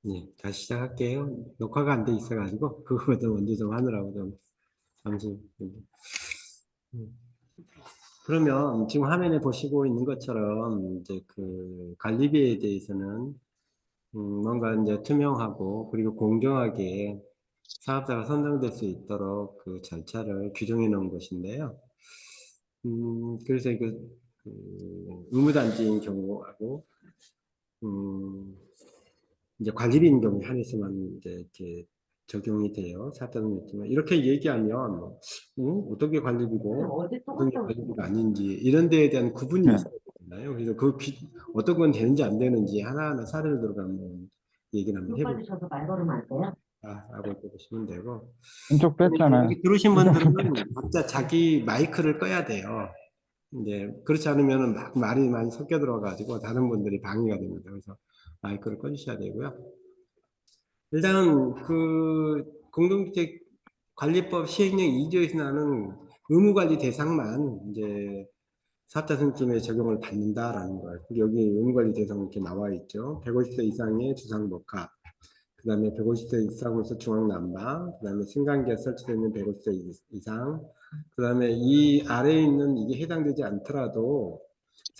네, 다시 시작할게요. 녹화가 안 돼 있어가지고 그거부터 먼저 좀 하느라고 좀 잠시. 음. 그러면 지금 화면에 보시고 있는 것처럼 이제 그 관리비에 대해서는 뭔가 이제 투명하고 그리고 공정하게 사업자가 선정될 수 있도록 그 절차를 규정해 놓은 것인데요. 그래서 그 의무단지인 경우하고 음, 이제 관리비인 경우에 한해서만 이제 이렇게 적용이 돼요. 사업자는 있지만 이렇게 얘기하면 어떻게 관리비고 어떤 게 관리비가 아닌지 이런 데에 대한 구분이 네. 있어야 되잖아요. 그래서 어떤 건 되는지 안 되는지 하나하나 사례를 들어가 한번 얘기를 한번 빨리 해볼까요? 저도 말 걸으면 안 돼요? 라고 이렇게 보시면 되고 왼쪽 이제 뺐잖아요. 여기 들어오신 분들은 각자 자기 마이크를 꺼야 돼요. 이제 그렇지 않으면 막 말이 많이 섞여 들어가지고 다른 분들이 방해가 됩니다. 그래서 마이크를 꺼주셔야 되고요. 일단 그 공동주택 관리법 시행령 2조에서 나는 의무관리 대상만 이제 사업자 승진에 적용을 받는다라는 거예요. 여기 의무관리 대상 이렇게 나와 있죠. 150세 이상의 주상복합, 그 다음에 150세 이상으로서 중앙난방, 그 다음에 승강기가 설치되어 있는 150세 이상, 그 다음에 이 아래에 있는 이게 해당되지 않더라도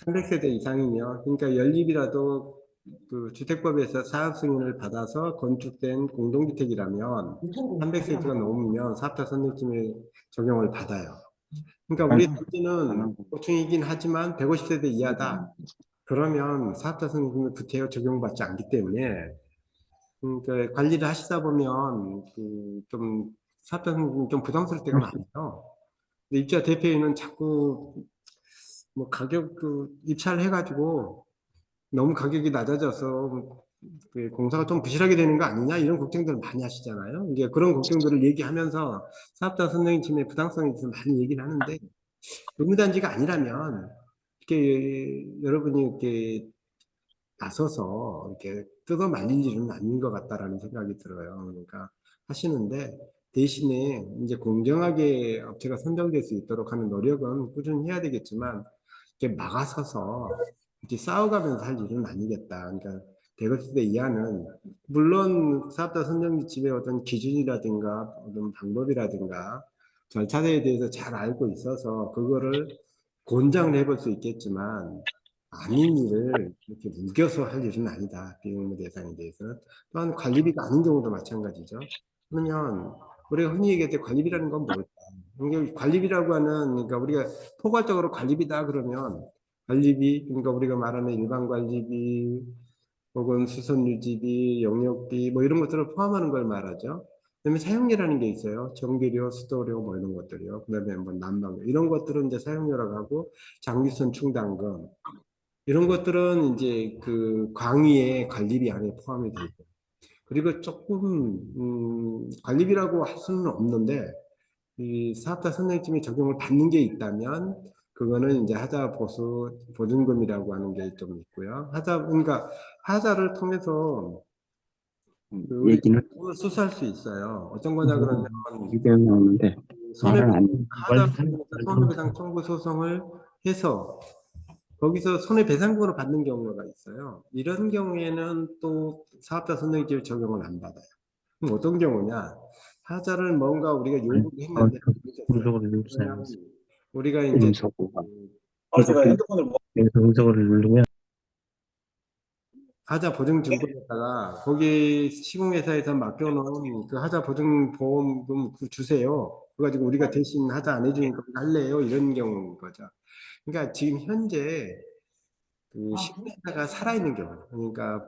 300세대 이상이면, 그러니까 연립이라도 그 주택법에서 사업 승인을 받아서 건축된 공동주택이라면 300세대가 넘으면 사업자 선택금에 적용을 받아요. 그러니까 우리 단지는 보충이긴 하지만 150세대 이하다. 그러면 사업자 선택금에 구태여 적용받지 않기 때문에 그 관리를 하시다 보면 그좀 사업자 선택금이 좀 부담스러울 때가 많아요. 근데 입주자 대표에는 자꾸 뭐 가격 입찰을 해가지고 너무 가격이 낮아져서 그 공사가 좀 부실하게 되는 거 아니냐 이런 걱정들을 많이 하시잖아요. 이제 그런 걱정들을 얘기하면서 사업자 선정팀의 부당성에 대해서 많이 얘기를 하는데 의무단지가 아니라면 이렇게 여러분이 이렇게 나서서 이렇게 뜯어 말릴 일은 아닌 것 같다라는 생각이 들어요. 그러니까 하시는데 대신에 이제 공정하게 업체가 선정될 수 있도록 하는 노력은 꾸준히 해야 되겠지만 이렇게 막아서서 이렇게 싸워가면서 할 일은 아니겠다. 그러니까 대거시대 이하는 물론 사업자 선정 집의 어떤 기준이라든가 어떤 방법이라든가 절차에 대해서 잘 알고 있어서 그거를 권장을 해볼 수 있겠지만 아닌 일을 이렇게 우겨서 할 일은 아니다. 비용의 대상에 대해서는. 또한 관리비가 아닌 경우도 마찬가지죠. 그러면 우리가 흔히 얘기할 때 관리비라는 건 뭘까? 그러니까 관리비라고 하는 그러니까 우리가 포괄적으로 관리비다 그러면 관리비 그러니까 우리가 말하는 일반 관리비 혹은 수선 유지비, 영역비 뭐 이런 것들을 포함하는 걸 말하죠. 그다음에 사용료라는 게 있어요. 전기료, 수도료 뭐 이런 것들이요. 그다음에 뭐 난방 이런 것들은 이제 사용료라고 하고 장기선 충당금 이런 것들은 이제 그 광위의 관리비 안에 포함이 돼 있고 그리고 조금 관리비라고 할 수는 없는데 이 사업자 선정팀이 적용을 받는 게 있다면 그거는 이제 하자 보수 보증금이라고 하는 게 좀 있고요. 그러니까 하자를 통해서 그 우리 얘기는 돈을 수수할 수 있어요. 어떤 거냐 그러면 비대면 나오는데 말을 안 해. 하자 부분에서 손해배상 청구 소송을 해서 거기서 손해배상금으로 받는 경우가 있어요. 이런 경우에는 또 사업자 선정지를 적용을 안 받아요. 그럼 어떤 경우냐? 하자를 뭔가 우리가 요구를 했는데 안 해줬어요. 음성을 누르세요. 그러면 우리가 이제 음성고가. 그 제가 핸드폰을 여기서 음성을 누르면 하자 보증증권에다가 거기 시공회사에서 맡겨놓은 그 하자 보증보험금 주세요. 그래가지고 우리가 대신 하자 안 해주니까 할래요? 이런 경우인 거죠. 그러니까 지금 현재 그 시공회사가 살아있는 경우, 그러니까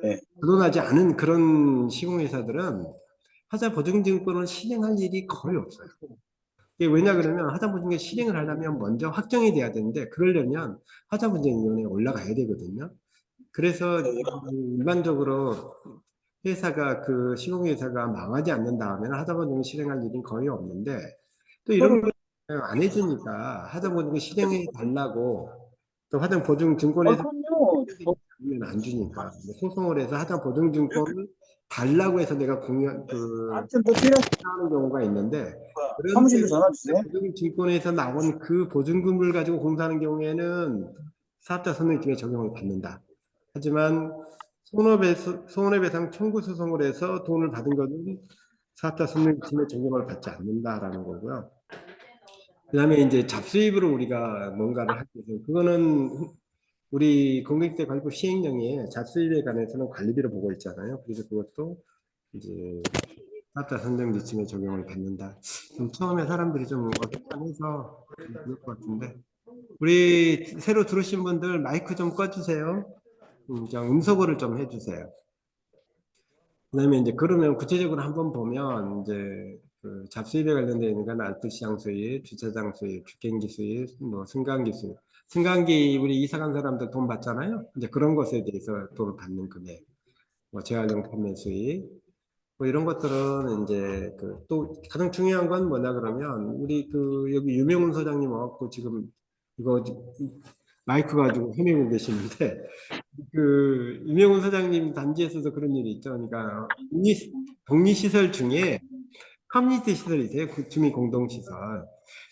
네. 부도나지 않은 그런 시공회사들은 하자 보증증권을 실행할 일이 거의 없어요. 이게 왜냐 그러면 하자보증에 실행을 하려면 먼저 확정이 돼야 되는데 그러려면 하자보증위원회에 올라가야 되거든요. 그래서 일반적으로 회사가 그 시공회사가 망하지 않는 다음에는 하자보증을 실행할 일은 거의 없는데 또 이런 걸 안 해주니까 하자보증을 실행해 달라고 또 하자보증증권에서 그럼요. 주면 안 주니까 소송을 해서 하자보증증권을 달라고 해서 내가 공연 아무튼 뭐 필요한 하는 경우가 있는데 그런 사무실로 때는 전화 주세요. 보증증권에서 나온 그 보증금을 가지고 공사하는 경우에는 사업자 선정팀에 적용을 받는다. 하지만 손해배상 청구 소송을 해서 돈을 받은 것은 사업자 손해배상의 적용을 받지 않는다라는 거고요. 그다음에 이제 잡수입으로 우리가 뭔가를 하게 돼서 그거는 우리 공동주택관리법 시행령에 잡수입에 관해서는 관리비로 보고 있잖아요. 그래서 그것도 이제 사업자 선정지침에 적용을 받는다. 좀 처음에 사람들이 좀 어색해서 그럴 것 같은데 우리 새로 들으신 분들 마이크 좀 꺼주세요. 그냥 음소거를 좀 해주세요. 그다음에 이제 그러면 구체적으로 한번 보면 이제 그 잡수입에 관련되어 있는 건 알뜰시장 수입, 주차장 수입, 주행기 수입, 뭐 승강기 수입. 승강기 우리 이사 간 사람들 돈 받잖아요. 이제 그런 것에 대해서 돈을 받는 금액. 뭐 재활용 판매 수입. 뭐 이런 것들은 이제 그 또 가장 중요한 건 뭐냐 그러면 우리 그 여기 유명훈 소장님 와갖고 지금 이거 마이크 가지고 헤매고 계시는데 그 유명훈 소장님 단지에서도 그런 일이 있죠. 그러니까 독립시설 중에 커뮤니티 시설이세요. 주민 공동시설.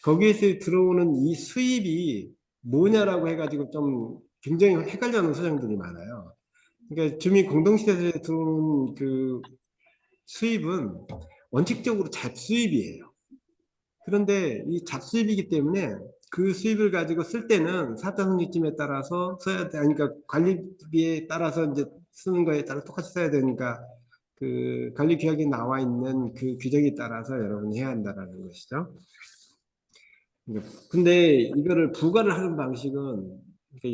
거기에서 들어오는 이 수입이 뭐냐라고 해가지고 좀 굉장히 헷갈려하는 소장들이 많아요. 그러니까 주민 공동시설에 들어오는 그 수입은 원칙적으로 잡수입이에요. 그런데 이 잡수입이기 때문에 그 수입을 가지고 쓸 때는 사업자 성립팀에 따라서 써야 돼. 그러니까 관리비에 따라서 이제 쓰는 거에 따라 똑같이 써야 되니까 그 관리 규약에 나와 있는 그 규정에 따라서 여러분이 해야 한다라는 것이죠. 근데 이거를 부과를 하는 방식은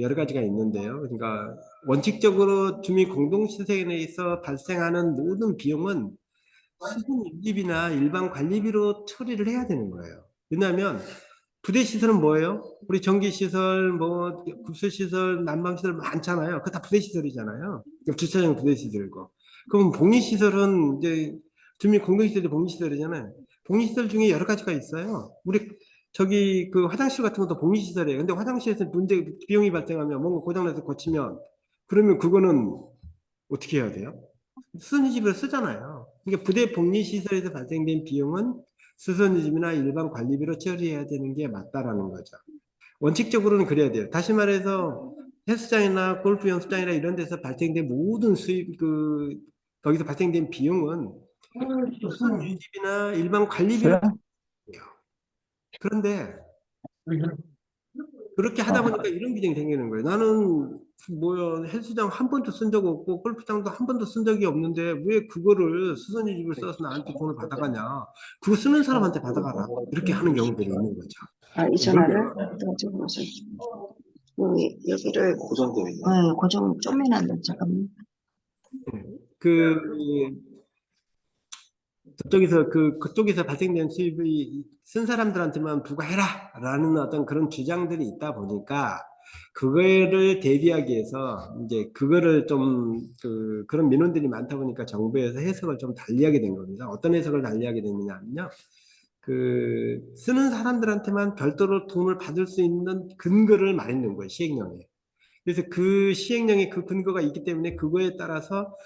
여러 가지가 있는데요. 그러니까 원칙적으로 주민 공동시설에 있어 발생하는 모든 비용은 수분 유지비나 일반 관리비로 처리를 해야 되는 거예요. 왜냐하면 부대 시설은 뭐예요? 우리 전기 시설, 뭐 급수 시설, 난방 시설 많잖아요. 그거 다 부대 시설이잖아요. 주차장 부대 시설이고. 그럼 복리 시설은 이제 주민 공동 시설이 복리 시설이잖아요. 복리 시설 중에 여러 가지가 있어요. 우리 저기 그 화장실 같은 것도 복리 시설이에요. 근데 화장실에서 문제 비용이 발생하면 뭔가 고장나서 고치면 그러면 그거는 어떻게 해야 돼요? 수선유지비를 쓰잖아요. 그러니까 부대 복리시설에서 발생된 비용은 수선유지비나 일반 관리비로 처리해야 되는 게 맞다라는 거죠. 원칙적으로는 그래야 돼요. 다시 말해서 헬스장이나 골프 연습장이나 이런 데서 발생된 모든 수입, 거기서 발생된 비용은 수선유지비나 일반 관리비로 그래? 처리해요. 그런데 그렇게 하다 보니까 이런 규정이 생기는 거예요. 나는 뭐야 헬스장 한 번도 쓴 적 없고 골프장도 한 번도 쓴 적이 없는데 왜 그거를 수선유집을 써서 나한테 돈을 받아가냐? 그거 쓰는 사람한테 받아가라. 이렇게 하는 경우들이 있는 거죠. 아, 이 전화를 가지고 와서 여기를 고정되어 있네. 네, 고정 좀 해놨는데 잠깐만. 그 저쪽에서 그쪽에서 발생된 수입이 쓴 사람들한테만 부과해라라는 어떤 그런 주장들이 있다 보니까 그거를 대비하기 위해서 이제 그거를 좀 그런 민원들이 많다 보니까 정부에서 해석을 좀 달리하게 된 겁니다. 어떤 해석을 달리하게 됐느냐면요. 그 쓰는 사람들한테만 별도로 돈을 받을 수 있는 근거를 말하는 거예요. 시행령에. 그래서 그 시행령에 그 근거가 있기 때문에 그거에 따라서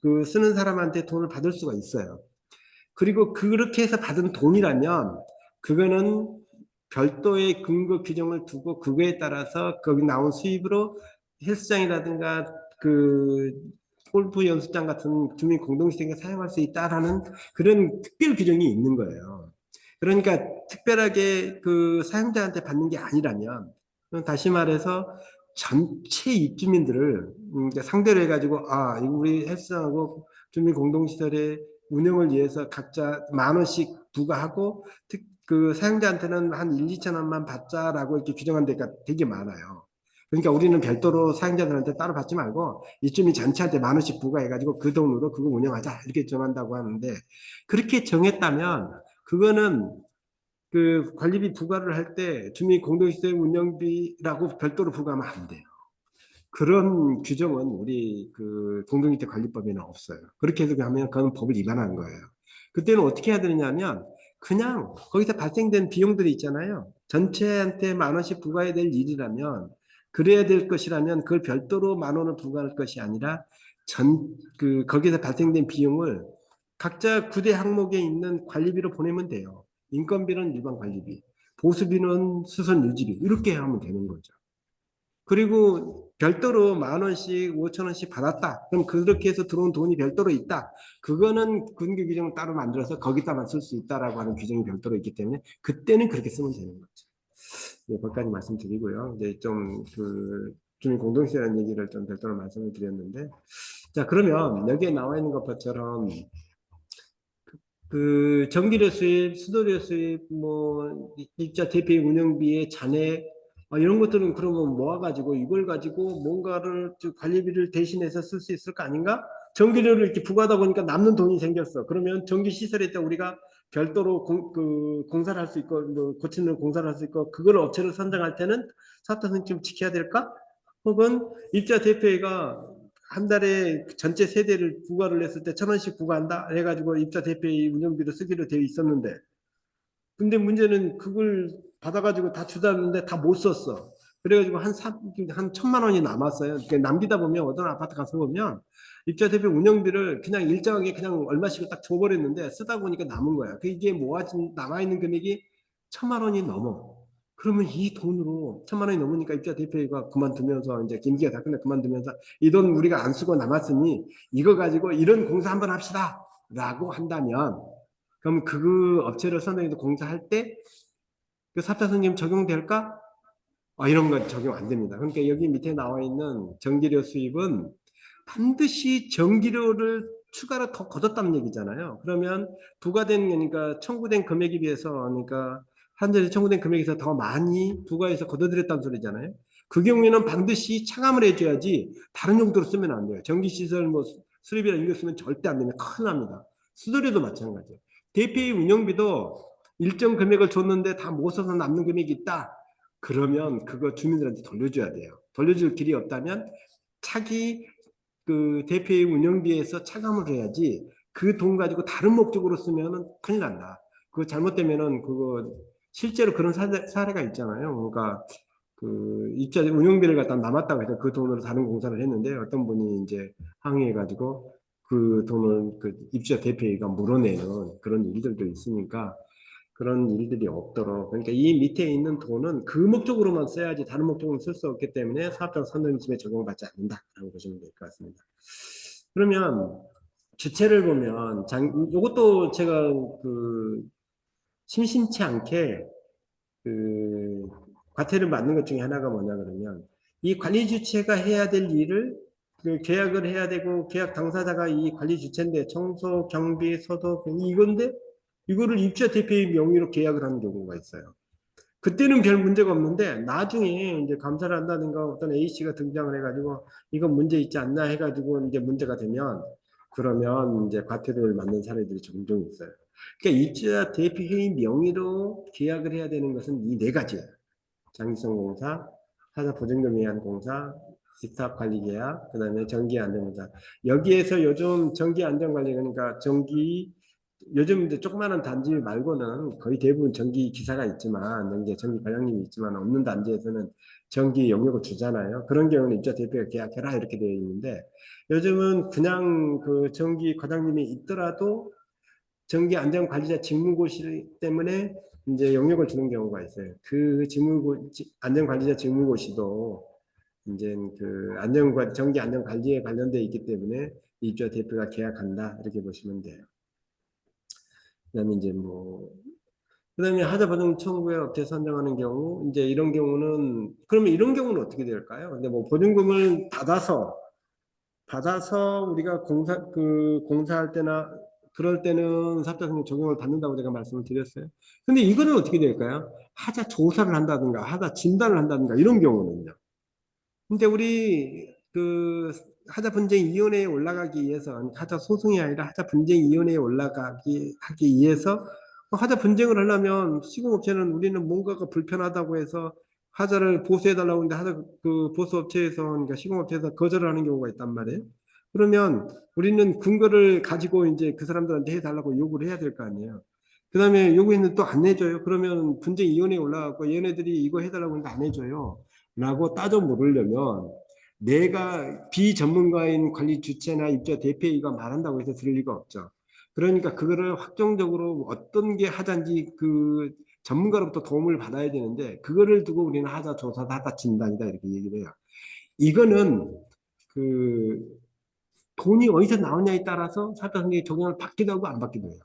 그 쓰는 사람한테 돈을 받을 수가 있어요. 그리고 그렇게 해서 받은 돈이라면 그거는 별도의 근거 규정을 두고 그거에 따라서 거기 나온 수입으로 헬스장이라든가 그 골프 연습장 같은 주민 공동시설에 사용할 수 있다라는 그런 특별 규정이 있는 거예요. 그러니까 특별하게 그 사용자한테 받는 게 아니라면 다시 말해서 전체 입주민들을 상대로 해가지고 아 우리 헬스장하고 주민 공동시설에 운영을 위해서 각자 10,000원씩 부과하고 그 사용자한테는 한 1, 2천 원만 받자라고 이렇게 규정한 데가 되게 많아요. 그러니까 우리는 별도로 사용자들한테 따로 받지 말고 이쯤이 전체한테 10,000원씩 부과해가지고 그 돈으로 그거 운영하자 이렇게 정한다고 하는데 그렇게 정했다면 그거는 그 관리비 부과를 할 때 주민 공동시설 운영비라고 별도로 부과하면 안 돼요. 그런 규정은 우리 그 공동주택관리법에는 없어요. 그렇게 해서 하면 그건 법을 위반하는 거예요. 그때는 어떻게 해야 되느냐면 그냥 거기서 발생된 비용들이 있잖아요. 전체한테 10,000원씩 부과해야 될 일이라면 그래야 될 것이라면 그걸 별도로 10,000원을 부과할 것이 아니라 거기서 발생된 비용을 각자 구대 항목에 있는 관리비로 보내면 돼요. 인건비는 일반 관리비, 보수비는 수선 유지비 이렇게 하면 되는 거죠. 그리고 별도로 10,000원씩, 5,000원씩 받았다. 그럼 그렇게 해서 들어온 돈이 별도로 있다. 그거는 근거 규정을 따로 만들어서 거기다만 쓸 수 있다라고 하는 규정이 별도로 있기 때문에 그때는 그렇게 쓰면 되는 거죠. 네, 거기까지 말씀드리고요. 이제 좀 그 주민 공동체라는 얘기를 좀 별도로 말씀을 드렸는데, 자 그러면 여기에 나와 있는 것처럼 그 전기료 수입, 수도료 수입, 뭐 입자 대피 운영비의 잔해 이런 것들은 그러면 모아가지고 이걸 가지고 뭔가를 관리비를 대신해서 쓸 수 있을 거 아닌가? 전기료를 이렇게 부과하다 보니까 남는 돈이 생겼어. 그러면 전기 시설에 때 우리가 별도로 공사를 할 수 있고 뭐 고치는 공사를 할 수 있고 그걸 업체로 선정할 때는 사업자는 좀 지켜야 될까? 혹은 입자 대표가 한 달에 전체 세대를 부과를 했을 때 1,000원씩 부과한다 해가지고 입자 대표의 운영비로 쓰기로 되어 있었는데 근데 문제는 그걸 받아가지고 다 주다는데 다 못 썼어. 그래가지고 한 1,000만 원이 남았어요. 그러니까 남기다 보면 어떤 아파트 가서 보면 입자 대표 운영비를 그냥 일정하게 그냥 얼마씩을 딱 줘버렸는데 쓰다 보니까 남은 거야. 그 이게 모아진 남아있는 금액이 1,000만 원이 넘어. 그러면 이 돈으로 1,000만 원이 넘으니까 입자 대표가 그만두면서 이제 김기가 다 끝나 그만두면서 이 돈 우리가 안 쓰고 남았으니 이거 가지고 이런 공사 한번 합시다. 라고 한다면 그럼 그 업체를 선정해서 공사할 때 그 삽자손님 적용될까? 이런 건 적용 안 됩니다. 그러니까 여기 밑에 나와 있는 전기료 수입은 반드시 전기료를 추가로 더 걷었다는 얘기잖아요. 그러면 부과된 그러니까 청구된 금액에 비해서 그러니까 한전에 청구된 금액에서 더 많이 부과해서 걷어들였다는 소리잖아요. 그 경우에는 반드시 차감을 해줘야지 다른 용도로 쓰면 안 돼요. 전기시설 뭐 수리비나 이거 쓰면 절대 안 되면 큰일 납니다. 수도료도 마찬가지예요. 대피의 운영비도 일정 금액을 줬는데 다 못 써서 남는 금액이 있다. 그러면 그거 주민들한테 돌려줘야 돼요. 돌려줄 길이 없다면 차기 그 대표의 운영비에서 차감을 해야지 그 돈 가지고 다른 목적으로 쓰면은 큰일 난다. 그거 잘못되면은 그거 실제로 그런 사례가 있잖아요. 그러니까 그 입자 운영비를 갖다 남았다고 해서 그 돈으로 다른 공사를 했는데 어떤 분이 이제 항의해가지고 그 돈을 그 입주자 대표가 물어내는 그런 일들도 있으니까 그런 일들이 없도록 그러니까 이 밑에 있는 돈은 그 목적으로만 써야지 다른 목적으로 쓸 수 없기 때문에 사업장 선정심에 적용받지 않는다라고 보시면 될 것 같습니다. 그러면 주체를 보면 이것도 제가 그 심심치 않게 그 과태료 받는 것 중에 하나가 뭐냐 그러면 이 관리 주체가 해야 될 일을 그 계약을 해야 되고 계약 당사자가 이 관리 주체인데 청소, 경비, 소독 이건데 이거를 입주자 대표의 명의로 계약을 하는 경우가 있어요. 그때는 별 문제가 없는데 나중에 이제 감사를 한다든가 어떤 A씨가 등장을 해가지고 이건 문제 있지 않나 해가지고 이제 문제가 되면 그러면 이제 과태료를 맞는 사례들이 종종 있어요. 그러니까 입주자 대표의 명의로 계약을 해야 되는 것은 이 네 가지예요. 장기성 공사, 하자 보증금 위한 공사, 스탑 관리 계약, 그다음에 전기 안전공사. 여기에서 요즘 전기 안전관리 그러니까 전기 요즘 이제 조그마한 단지 말고는 거의 대부분 전기 기사가 있지만 이제 전기 과장님이 있지만 없는 단지에서는 전기 용역을 주잖아요. 그런 경우는 입자 대표가 계약해라 이렇게 되어 있는데 요즘은 그냥 그 전기 과장님이 있더라도 전기 안전관리자 직무고시 때문에 이제 영역을 주는 경우가 있어요. 그 안전관리자 직무고시도 이제 그 전기 안전관리에 관련돼 있기 때문에 입주자 대표가 계약한다 이렇게 보시면 돼요. 그다음에 이제 뭐 그다음에 하자 보증 청구에 업체 선정하는 경우 이제 이런 경우는 그러면 이런 경우는 어떻게 될까요? 근데 뭐 보증금을 받아서 우리가 공사할 때나 그럴 때는 사업자성립 적용을 받는다고 제가 말씀을 드렸어요. 근데 이거는 어떻게 될까요? 하자 조사를 한다든가 하자 진단을 한다든가 이런 경우는요. 근데 우리 그 하자 분쟁위원회에 올라가기 위해서 하자 소송이 아니라 하자 분쟁위원회에 하기 위해서 하자 분쟁을 하려면 시공업체는 우리는 뭔가가 불편하다고 해서 하자를 보수해달라고 하는데 하자 그 보수업체에서 그러니까 시공업체에서 거절을 하는 경우가 있단 말이에요. 그러면 우리는 근거를 가지고 이제 그 사람들한테 해달라고 요구를 해야 될 거 아니에요. 그 다음에 요구했는데 또 안 해줘요. 그러면 분쟁위원회에 올라가고 얘네들이 이거 해달라고 하는데 안 해줘요. 라고 따져 물으려면 내가 비전문가인 관리 주체나 입주자 대표가 말한다고 해서 들을 리가 없죠. 그러니까 그거를 확정적으로 어떤 게 하자인지 그 전문가로부터 도움을 받아야 되는데 그거를 두고 우리는 하자 조사다 하자 진단이다 이렇게 얘기를 해요. 이거는 그 돈이 어디서 나오냐에 따라서 사업자성격이 적용을 받기도 하고 안 받기도 해요.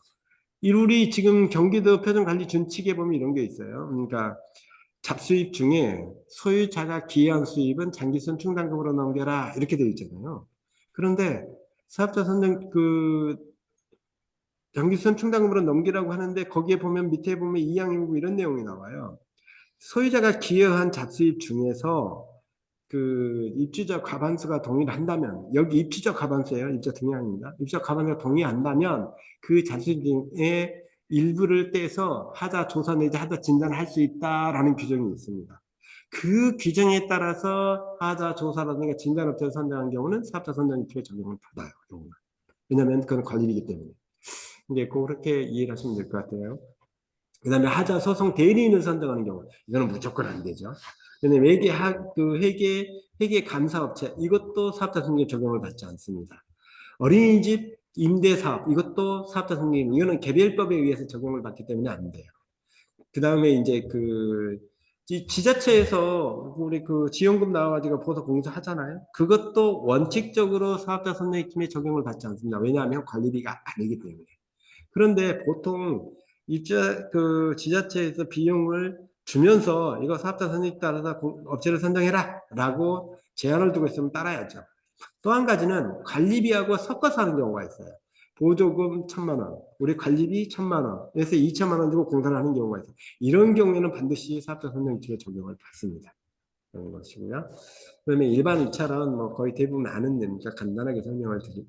우리 지금 경기도 표준관리준칙에 보면 이런 게 있어요. 그러니까 잡수입 중에 소유자가 기여한 수입은 장기순 충당금으로 넘겨라 이렇게 되어 있잖아요. 그런데 사업자 선정 장기순 충당금으로 넘기라고 하는데 거기에 보면 밑에 보면 이항일부 이런 내용이 나와요. 소유자가 기여한 잡수입 중에서 그 입주자 과반수가 동의를 한다면 여기 입주자 과반수예요. 입주자 등량입니다. 입주자 과반수가 동의한다면 그 잡수입 중에 일부를 떼서 하자 조사 내지 하자 진단할 수 있다라는 규정이 있습니다. 그 규정에 따라서 하자 조사라든가 진단업체를 선정한 경우는 사업자 선정법에 적용을 받아요. 왜냐하면 그건 관리이기 때문에. 근데 그렇게 이해를 하시면 될 것 같아요. 그 다음에 하자 소송 대리인을 선정하는 경우 이거는 무조건 안 되죠. 근데 회계 감사업체 이것도 사업자 승계 적용을 받지 않습니다. 어린이집 임대사업 이것도 사업자 승계 이거는 개별법에 의해서 적용을 받기 때문에 안 돼요. 그 다음에 이제 지자체에서 우리 그 지원금 나와가지고 보석 공사 하잖아요. 그것도 원칙적으로 사업자 선정팀에 적용을 받지 않습니다. 왜냐하면 관리비가 아니기 때문에. 그런데 보통 지자체에서 비용을 주면서 이거 사업자 선정에 따라서 업체를 선정해라 라고 제한을 두고 있으면 따라야죠. 또 한 가지는 관리비하고 섞어서 하는 경우가 있어요. 보조금 1,000만 원, 우리 관리비 1,000만 원에서 2,000만 원 주고 공사를 하는 경우가 있어요. 이런 경우에는 반드시 사업자 선정규칙에 적용을 받습니다. 그런 것이고요. 그다음에 일반 입찰은 뭐 거의 대부분 아는 내용이니까 간단하게 설명을 드리고,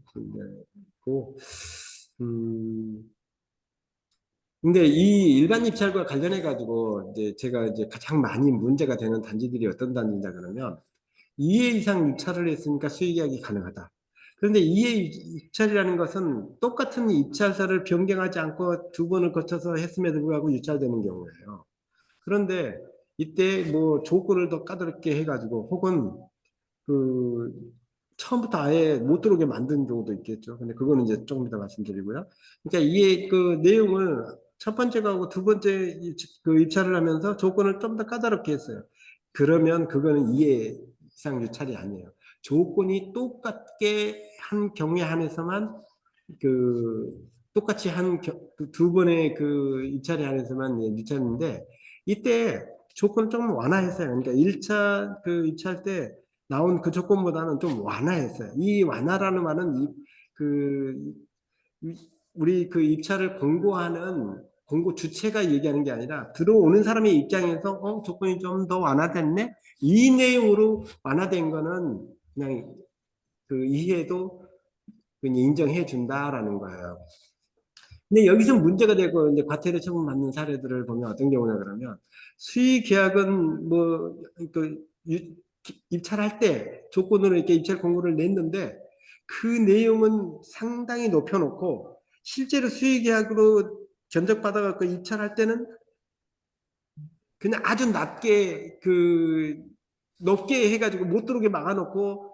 근데 이 일반 입찰과 관련해 가지고 이제 제가 이제 가장 많이 문제가 되는 단지들이 어떤 단지냐 그러면 2회 이상 입찰을 했으니까 수익계약이 가능하다. 그런데 2회 입찰이라는 것은 똑같은 입찰서를 변경하지 않고 두 번을 거쳐서 했음에도 불구하고 유찰되는 경우예요. 그런데 이때 뭐 조건을 더 까다롭게 해가지고 혹은 그 처음부터 아예 못 들어오게 만든 경우도 있겠죠. 근데 그거는 이제 조금 이따 말씀드리고요. 그러니까 이게 그 내용을 첫 번째 거하고 두 번째 입찰을 하면서 조건을 좀 더 까다롭게 했어요. 그러면 그거는 이해 이상 유찰이 아니에요. 조건이 똑같게 한 경우에 한해서만 똑같이 한 두 번의 그 입찰에 한해서만 유찰인데 이때 조건을 좀 완화했어요. 그러니까 1차 그 입찰 때 나온 그 조건보다는 좀 완화했어요. 이 완화라는 말은 우리 그 입찰을 공고하는 공고 주체가 얘기하는 게 아니라 들어오는 사람의 입장에서 조건이 좀 더 완화됐네? 이 내용으로 완화된 거는 그냥 그 이해도 그냥 인정해 준다라는 거예요. 근데 여기서 문제가 되고 이제 과태료 처분받는 사례들을 보면 어떤 경우냐 그러면 수의 계약은 입찰할 때 조건으로 이렇게 입찰 공고를 냈는데 그 내용은 상당히 높여놓고 실제로 수의 계약으로 견적받아갖고 입찰할 때는 그냥 아주 높게 해가지고 못 들어오게 막아놓고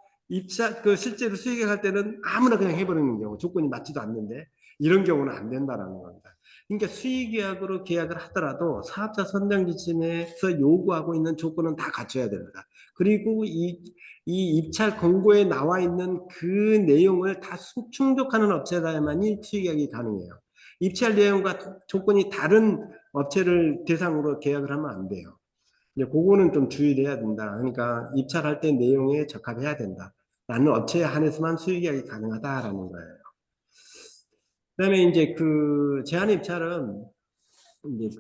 실제로 수의 계약할 때는 아무나 그냥 해버리는 경우 조건이 맞지도 않는데 이런 경우는 안 된다라는 겁니다. 그러니까 수의계약으로 계약을 하더라도 사업자 선정 지침에서 요구하고 있는 조건은 다 갖춰야 됩니다. 그리고 이 입찰 공고에 나와 있는 그 내용을 다 충족하는 업체라야만이 수의계약이 가능해요. 입찰 내용과 조건이 다른 업체를 대상으로 계약을 하면 안 돼요. 이제 그거는 좀 주의를 해야 된다. 그러니까 입찰할 때 내용에 적합해야 된다. 라는 업체에 한해서만 수의계약이 가능하다라는 거예요. 그다음에 이제 제한 입찰은 이제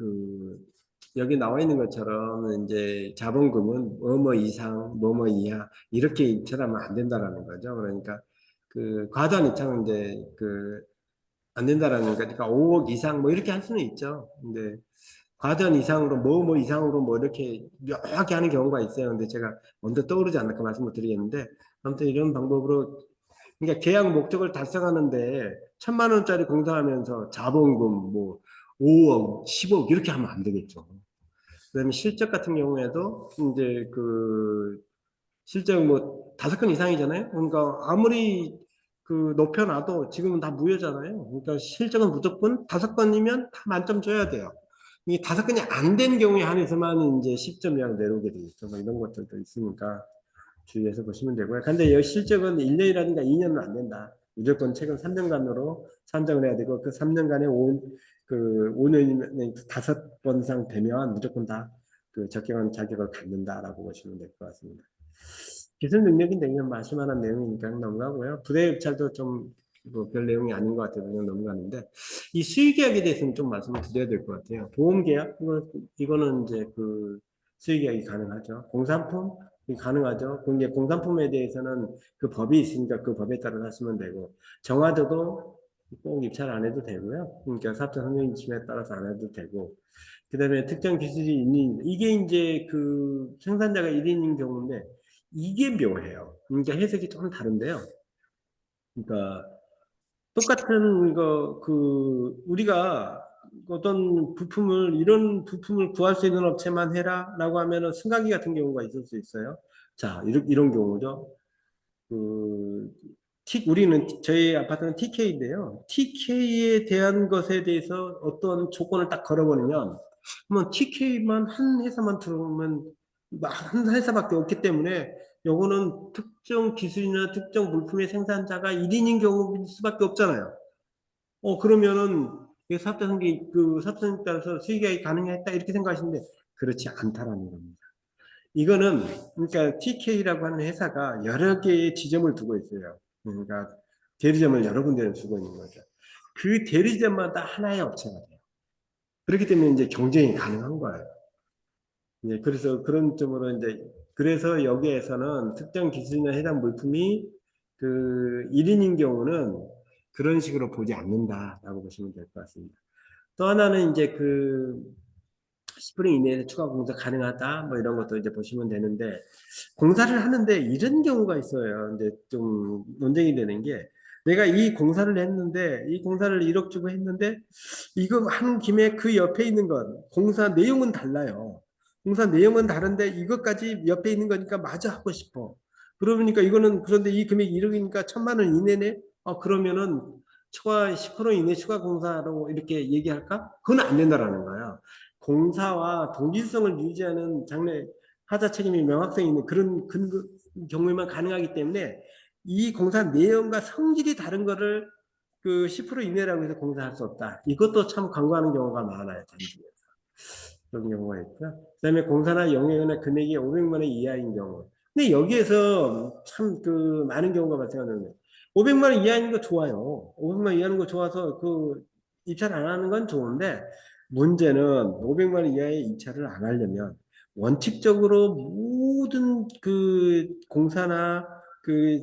여기 나와 있는 것처럼 이제 자본금은 뭐뭐 이상, 뭐뭐 이하 이렇게 입찰하면 안 된다라는 거죠. 그러니까 과도한 입찰은 이제 안 된다라는 거니까 5억 이상 뭐 이렇게 할 수는 있죠. 근데 과도한 이상으로 뭐 이상으로 뭐 이렇게 묘하게 하는 경우가 있어요. 근데 제가 먼저 떠오르지 않을까 말씀을 드리겠는데 아무튼 이런 방법으로 그러니까 계약 목적을 달성하는데 1,000만 원짜리 공사하면서 자본금 뭐 5억, 10억 이렇게 하면 안 되겠죠. 그다음에 실적 같은 경우에도 이제 실적 뭐 5건 이상이잖아요. 그러니까 아무리 높여놔도 지금은 다 무효잖아요. 그러니까 실적은 무조건 5건이면 다 만점 줘야 돼요. 이 5건이 안 된 경우에 한해서만 이제 10점 이하로 내려오게 돼 있어. 뭐 이런 것들도 있으니까 주의해서 보시면 되고요. 근데 여기 실적은 1년이라든가 2년은 안 된다. 무조건 최근 3년간으로 산정을 해야 되고 그 3년간에 5년이면 5번 이상 되면 무조건 다 그 적격한 자격을 갖는다라고 보시면 될 것 같습니다. 기술 능력인데 그냥 말씀하는 내용이니까 넘어가고요. 부대 입찰도 좀 뭐 별 내용이 아닌 것 같아서 그냥 넘어가는데 이 수의계약에 대해서는 좀 말씀을 드려야 될 것 같아요. 보험계약 이거는 이제 그 수의계약이 가능하죠. 공산품 가능하죠. 근데 공산품에 대해서는 그 법이 있으니까 그 법에 따라 하시면 되고 정화조도 꼭 입찰 안 해도 되고요. 그러니까 사업자 성능 지침에 따라서 안 해도 되고 그 다음에 특정 기술이 있는 이게 이제 그 생산자가 1인인 경우인데 이게 묘해요. 그러니까 해석이 좀 다른데요. 그러니까 똑같은 거 우리가 어떤 부품을 이런 부품을 구할 수 있는 업체만 해라라고 하면은 승강기 같은 경우가 있을 수 있어요. 자, 이런 경우죠. 그 우리는 저희 아파트는 TK인데요. TK에 대한 것에 대해서 어떤 조건을 딱 걸어버리면 뭐 TK만 한 회사만 들어오면 한 회사밖에 없기 때문에 요거는 특정 기술이나 특정 물품의 생산자가 1인인 경우일 수밖에 없잖아요. 그러면은 사업자 성기 사업자 성에 따라서 수익이 가능했다 이렇게 생각하시는데 그렇지 않다라는 겁니다. 이거는 그러니까 TK라고 하는 회사가 여러 개의 지점을 두고 있어요. 그러니까 대리점을 여러 군데를 두고 있는 거죠. 그 대리점마다 하나의 업체가 돼요. 그렇기 때문에 이제 경쟁이 가능한 거예요. 이제 그래서 그런 점으로 이제 그래서 여기에서는 특정 기술이나 해당 물품이 그 1인인 경우는 그런 식으로 보지 않는다라고 보시면 될 것 같습니다. 또 하나는 이제 그 10% 이내에서 추가 공사 가능하다 뭐 이런 것도 이제 보시면 되는데 공사를 하는데 이런 경우가 있어요. 이제 좀 논쟁이 되는 게 내가 이 공사를 했는데 이 공사를 1억 주고 했는데 이거 하는 김에 그 옆에 있는 건 공사 내용은 달라요. 공사 내용은 다른데 이것까지 옆에 있는 거니까 마저 하고 싶어. 그러니까 이거는 그런데 이 금액이 1억이니까 1,000만 원 이내네. 그러면은 추가 10% 이내 추가 공사로 이렇게 얘기할까? 그건 안 된다라는 거예요. 공사와 동질성을 유지하는 장래 하자 책임이 명확성이 있는 그런 경우에만 가능하기 때문에 이 공사 내용과 성질이 다른 거를 그 10% 이내라고 해서 공사할 수 없다. 이것도 참 간과하는 경우가 많아요. 단지에서. 그런 경우가 있고요. 그 다음에 공사나 영역이나 금액이 500만 원 이하인 경우. 근데 여기에서 참 그 많은 경우가 발생하는데 500만 원 이하인 거 좋아요. 500만 원 이하인 거 좋아서 그 입찰 안 하는 건 좋은데 문제는 500만 원 이하의 입찰을 안 하려면 원칙적으로 모든 그 공사나 그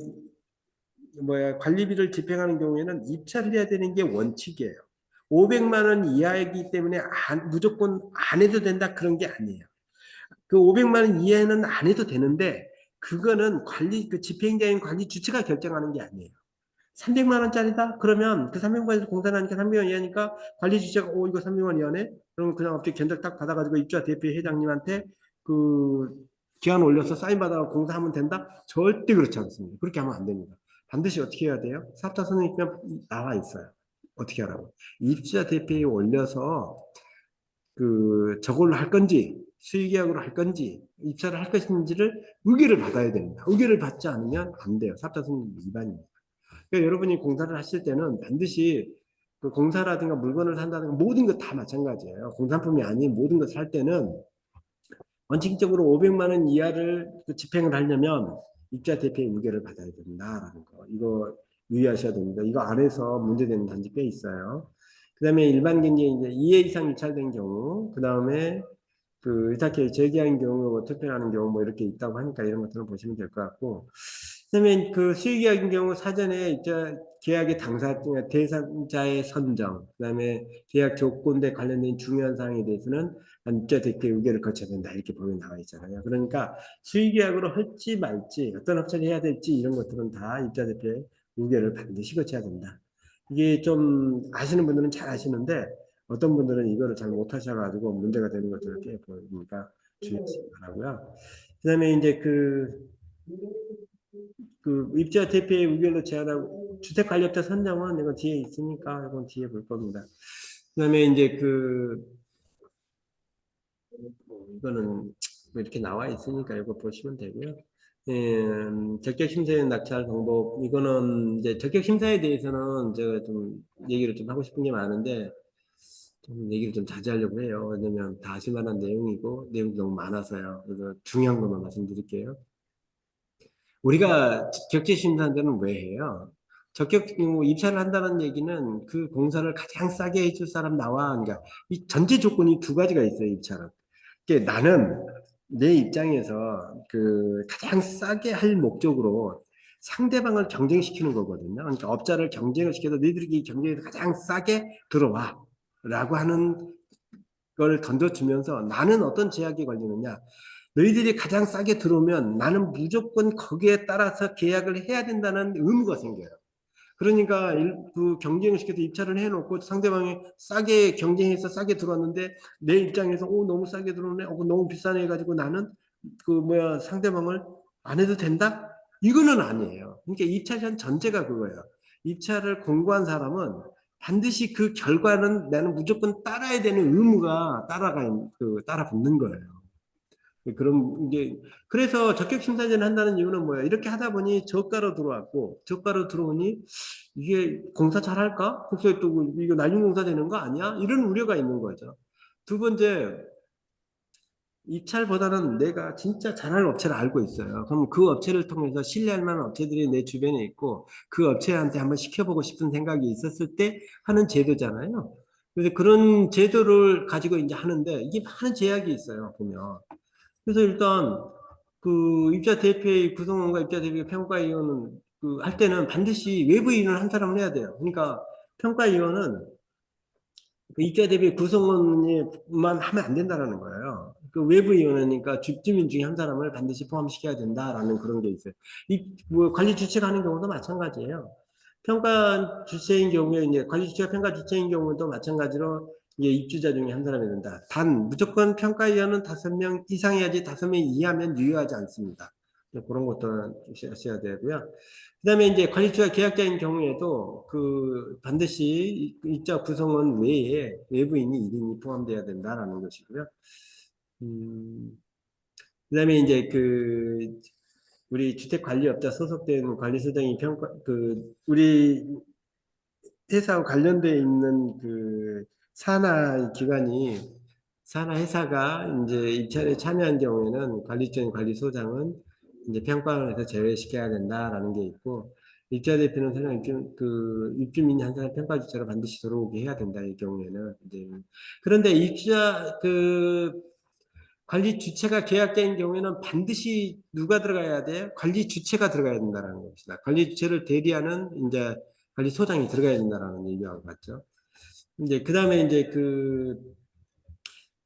관리비를 집행하는 경우에는 입찰을 해야 되는 게 원칙이에요. 500만 원 이하이기 때문에 무조건 안 해도 된다 그런 게 아니에요. 그 500만 원 이하는 안 해도 되는데 그거는 그 집행자인 관리 주체가 결정하는 게 아니에요. 300만 원짜리다? 그러면 그 300만 원 공산하니까 300만 원 이하니까 관리 주체가 이거 300만 원 이하네? 그러면 그냥 업체 견적 딱 받아가지고 입주자 대표 회장님한테 그 기한 올려서 사인 받아서 공사하면 된다? 절대 그렇지 않습니다. 그렇게 하면 안 됩니다. 반드시 어떻게 해야 돼요? 사업자 선언이면 나와 있어요. 어떻게 하라고? 입주자 대표에 올려서 그 저걸로 할 건지 수의계약으로 할 건지 입찰을 할 것인지를 의결을 받아야 됩니다. 의결을 받지 않으면 안 돼요. 사업자 선언 위반입니다. 그러니까 여러분이 공사를 하실 때는 반드시 그 공사라든가 물건을 산다든가 모든 것 다 마찬가지예요. 공산품이 아닌 모든 걸 살 때는 원칙적으로 500만 원 이하를 집행을 하려면 입자 대표의 의결을 받아야 된다라는 거. 이거 유의하셔야 됩니다. 이거 안에서 문제되는 단지 꽤 있어요. 그 다음에 일반 경쟁 이제 2회 이상 입찰된 경우, 그 다음에 그 의사케 재계약인 경우, 뭐 특별하는 경우 뭐 이렇게 있다고 하니까 이런 것들은 보시면 될 것 같고, 그다음에 그 수의계약인 경우 사전에 이제 계약의 대상자의 선정, 그다음에 계약 조건에 관련된 중요한 사항에 대해서는 입자 대표의 의결을 거쳐야 된다 이렇게 보면 나와 있잖아요. 그러니까 수의계약으로 할지 말지 어떤 업체를 해야 될지 이런 것들은 다 입자 대표의 의결을 반드시 거쳐야 된다. 이게 좀 아시는 분들은 잘 아시는데 어떤 분들은 이거를 잘 못하셔가지고 문제가 되는 것들을 꽤 보니까 주의하시기 바라고요. 그다음에 이제 그 입주자 대표의 의결로 제한하고 주택관리업자 선정은 이건 뒤에 있으니까 이건 뒤에 볼 겁니다. 그다음에 이제 이거는 뭐 이렇게 나와 있으니까 이거 보시면 되고요. 적격 심사위원 낙찰 방법, 이거는 이제 적격 심사에 대해서는 제가 좀 얘기를 좀 하고 싶은 게 많은데 좀 얘기를 좀 자제하려고 해요. 왜냐면 다 아실 만한 내용이고 내용이 너무 많아서요. 그래서 중요한 것만 말씀드릴게요. 우리가 적격 심사는 왜 해요? 적격 입찰을 한다는 얘기는 그 공사를 가장 싸게 해줄 사람 나와. 그러니까 이 전제 조건이 두 가지가 있어요. 입찰은. 이게 나는 내 입장에서 그 가장 싸게 할 목적으로 상대방을 경쟁시키는 거거든요. 그러니까 업자를 경쟁을 시켜서 너희들이 이 경쟁에서 가장 싸게 들어와 라고 하는 걸 던져주면서 나는 어떤 제약이 걸리느냐. 너희들이 가장 싸게 들어오면 나는 무조건 거기에 따라서 계약을 해야 된다는 의무가 생겨요. 그러니까 그 경쟁을 시켜서 입찰을 해놓고 상대방이 싸게 경쟁해서 싸게 들어왔는데 내 입장에서 너무 싸게 들어오네, 너무 비싸네 해가지고 나는 상대방을 안 해도 된다? 이거는 아니에요. 그러니까 입찰 전제가 그거예요. 입찰을 공고한 사람은 반드시 그 결과는 나는 무조건 따라야 되는 의무가 따라 붙는 거예요. 그럼 이게 그래서 적격 심사제를 한다는 이유는 뭐야? 이렇게 하다 보니 저가로 들어왔고 저가로 들어오니 이게 공사 잘할까? 혹시 또 이거 날림 공사 되는 거 아니야? 이런 우려가 있는 거죠. 두 번째, 입찰보다는 내가 진짜 잘하는 업체를 알고 있어요. 그럼 그 업체를 통해서 신뢰할 만한 업체들이 내 주변에 있고 그 업체한테 한번 시켜보고 싶은 생각이 있었을 때 하는 제도잖아요. 그래서 그런 제도를 가지고 이제 하는데 이게 많은 제약이 있어요, 보면. 그래서 일단 그 입자 대표의 구성원과 입자 대표 평가위원은 그 할 때는 반드시 외부인을 한 사람을 해야 돼요. 그러니까 평가위원은 그 입자 대표 구성원만 하면 안 된다라는 거예요. 그 외부위원이니까 주민 중에 한 사람을 반드시 포함시켜야 된다라는 그런 게 있어요. 뭐 관리 주체가 하는 경우도 마찬가지예요. 평가 주체인 경우에 이제 관리 주체가 평가 주체인 경우도 마찬가지로 이게 입주자 중에 한 사람이 된다. 단 무조건 평가위원은 5명 이상해야지 5명 이하면 유효하지 않습니다. 그런 것도 하셔야 되고요. 그 다음에 이제 관리주가 계약자인 경우에도 그 반드시 입자 구성원 외에 외부인이 1인이 포함되어야 된다라는 것이고요. 그 다음에 이제 그 우리 주택관리업자 소속된 관리소장이 우리 회사와 관련되어 있는 그 산하 기관이 산하 회사가 이제 입찰에 참여한 경우에는 관리점 관리소장은 이제 평가를 해서 제외시켜야 된다라는 게 있고 입자 대표는 설령 입주민이 한 사람 평가 주체로 반드시 들어오게 해야 된다 이 경우에는 이제 그런데 입주자 관리 주체가 계약자인 경우에는 반드시 누가 들어가야 돼요? 관리 주체가 들어가야 된다는 것이다. 관리 주체를 대리하는 이제 관리소장이 들어가야 된다는 얘기와 같죠. 이제 그 다음에 이제 그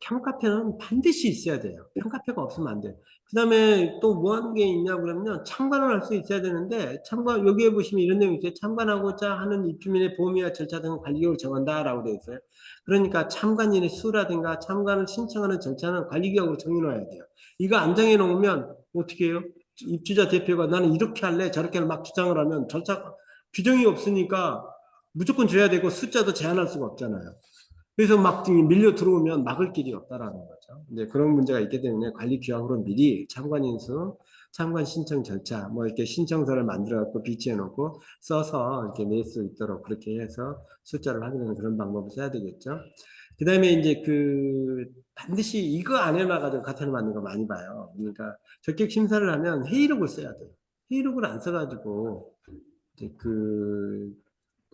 평가표는 반드시 있어야 돼요. 평가표가 없으면 안 돼요. 그 다음에 또 뭐 하는 게 있냐 그러면 참관을 할 수 있어야 되는데 여기에 보시면 이런 내용이 있어요. 참관하고자 하는 입주민의 보험이와 절차 등 관리기록을 정한다라고 되어 있어요. 그러니까 참관인의 수라든가 참관을 신청하는 절차는 관리기록으로 정해놔야 돼요. 이거 안 정해놓으면 어떻게 해요? 입주자 대표가 나는 이렇게 할래 저렇게 막 주장을 하면 절차 규정이 없으니까 무조건 줘야 되고 숫자도 제한할 수가 없잖아요. 그래서 막 밀려 들어오면 막을 길이 없다라는 거죠. 이제 그런 문제가 있기 때문에 관리 규약으로 미리 참관 인수, 참관 신청 절차, 뭐 이렇게 신청서를 만들어 갖고 비치해 놓고 써서 이렇게 낼 수 있도록 그렇게 해서 숫자를 확인하는 그런 방법을 써야 되겠죠. 그 다음에 이제 반드시 이거 안 해놔가지고 가태를 맞는 거 많이 봐요. 그러니까 적격 심사를 하면 회의록을 써야 돼요. 회의록을 안 써가지고 이제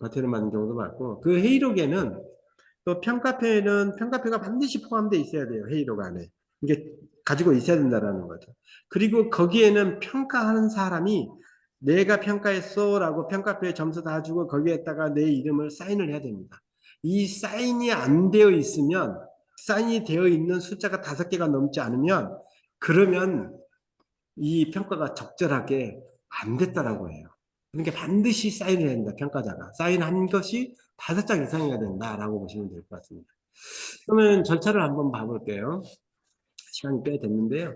가태를 맞는 경우도 많고 그 회의록에는 또 평가표가 반드시 포함되어 있어야 돼요. 회의록 안에. 이게 가지고 있어야 된다라는 거죠. 그리고 거기에는 평가하는 사람이 내가 평가했어 라고 평가표에 점수 다 주고 거기에다가 내 이름을 사인을 해야 됩니다. 이 사인이 안 되어 있으면 사인이 되어 있는 숫자가 5개가 넘지 않으면 그러면 이 평가가 적절하게 안 됐다라고 해요. 그러니까 반드시 사인을 해야 된다. 평가자가. 사인한 것이 5장 이상이어야 된다라고 보시면 될 것 같습니다. 그러면 절차를 한번 봐볼게요. 시간이 꽤 됐는데요.